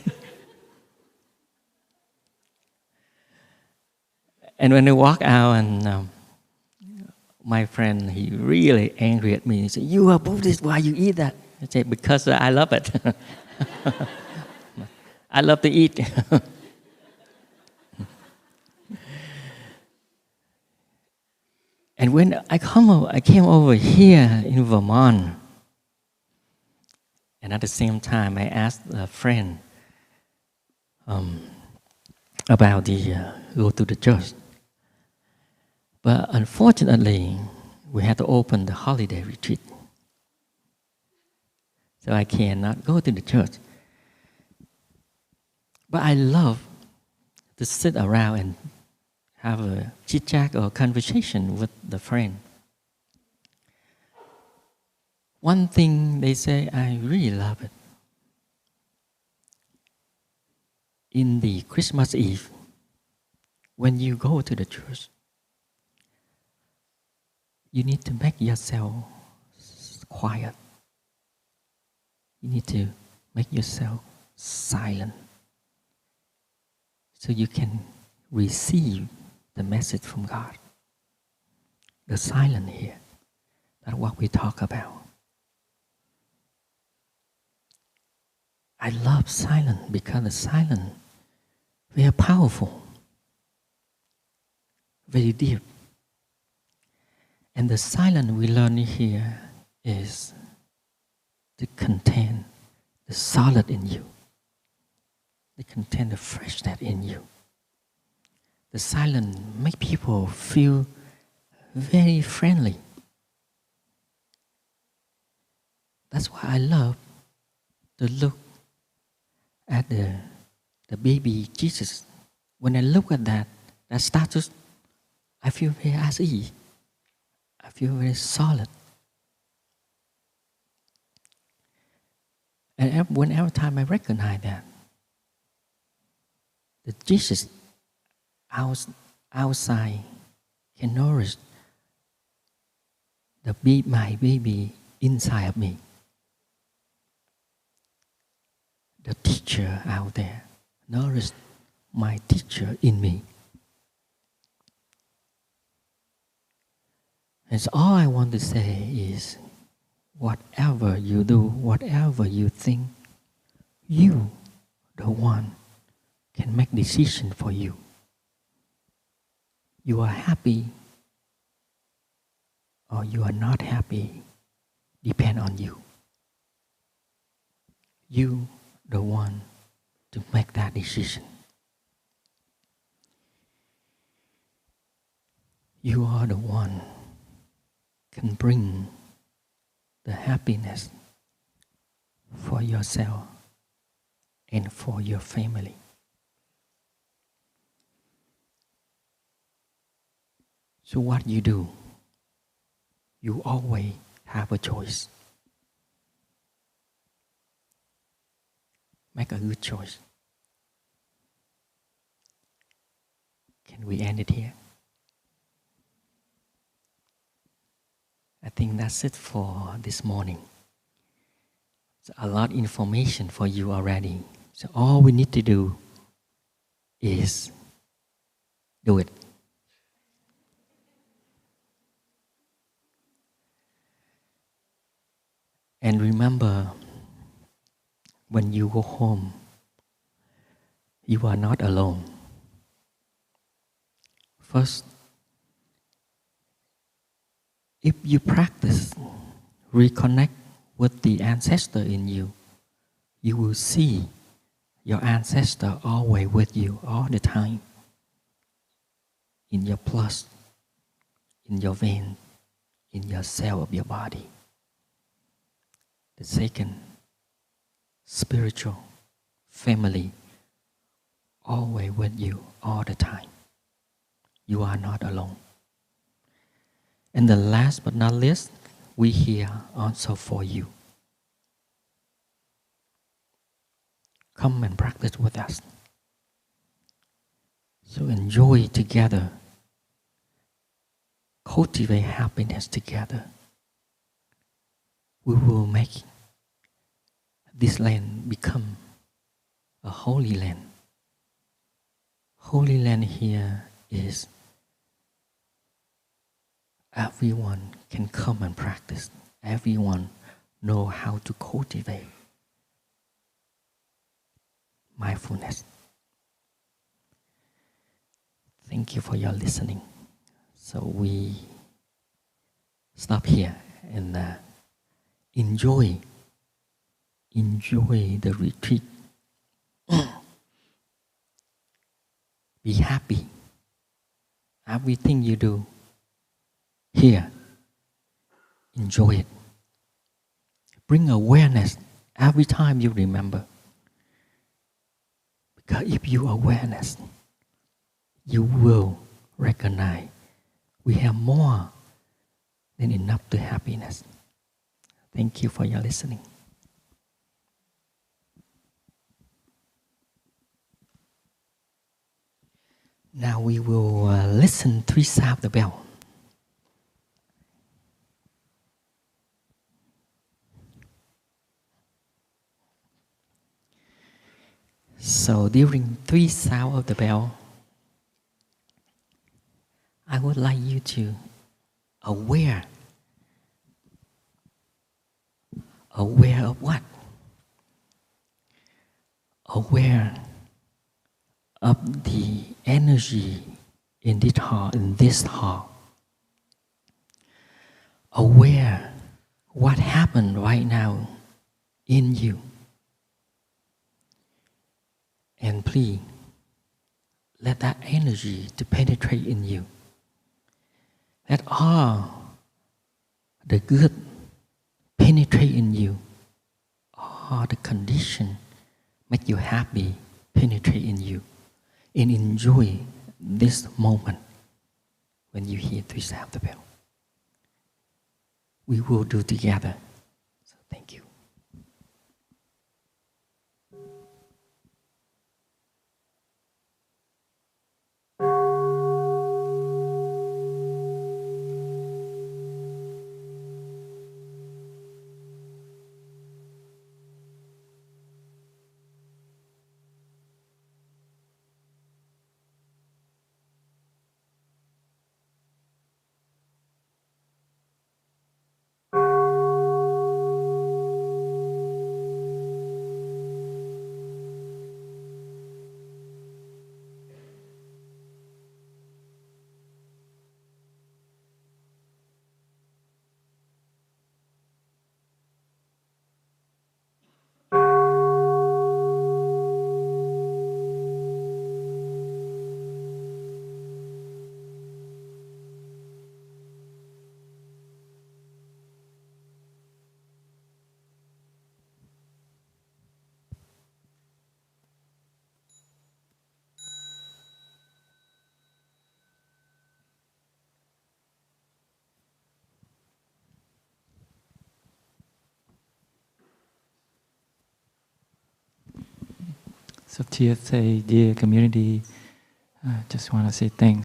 And when I walk out, and my friend, he really angry at me. He said, "You are Buddhist, why you eat that?" I said, "Because I love it." I love to eat. And when I came over here in Vermont, and at the same time, I asked a friend about go to the church. But unfortunately, we had to open the holiday retreat. So I cannot go to the church. But I love to sit around and have a chit-chat or conversation with the friend. One thing they say, I really love it. In the Christmas Eve, when you go to the church, you need to make yourself quiet. You need to make yourself silent so you can receive the message from God. The silence here, that's what we talk about. I love silence because the silence very powerful, very deep. And the silence we learn here is to contain the solid in you. They contain the freshness in you. The silence make people feel very friendly. That's why I love to look at the baby Jesus. When I look at that status, I feel very at ease. I feel very solid. And whenever time I recognize that, the Jesus outside can nourish my baby inside of me. The teacher out there nourish my teacher in me. And so all I want to say is, whatever you do, whatever you think, you, the one, can make decision for you. You are happy or you are not happy, depend on you. You, the one, to make that decision. You are the one can bring the happiness for yourself and for your family. So what you do, you always have a choice. Make a good choice. Can we end it here? I think that's it for this morning. So a lot of information for you already. So all we need to do is do it. And remember, when you go home, you are not alone. First, if you practice, reconnect with the ancestor in you, you will see your ancestor always with you all the time. In your pulse, in your vein, in your cell of your body. The second, spiritual family, always with you all the time. You are not alone. And the last but not least, we here also for you. Come and practice with us. So enjoy together. Cultivate happiness together. We will make this land become a holy land. Holy land here is everyone can come and practice. Everyone know how to cultivate mindfulness. Thank you for your listening. So we stop here and enjoy the retreat. Be happy. Everything you do here, enjoy it. Bring awareness every time you remember. Because if you awareness, you will recognize we have more than enough to happiness. Thank you for your listening. Now we will listen 3 sounds of the bell. So during 3 sounds of the bell, I would like you to aware of what? Aware of the energy in this hall. Aware what happened right now in you. And please, let that energy to penetrate in you. Let all the good penetrate in you. All the condition make you happy penetrate in you. And enjoy this moment when you hear 3 sounds of the bell. We will do together. So thank you. So TSA, dear community, I just want to say thanks.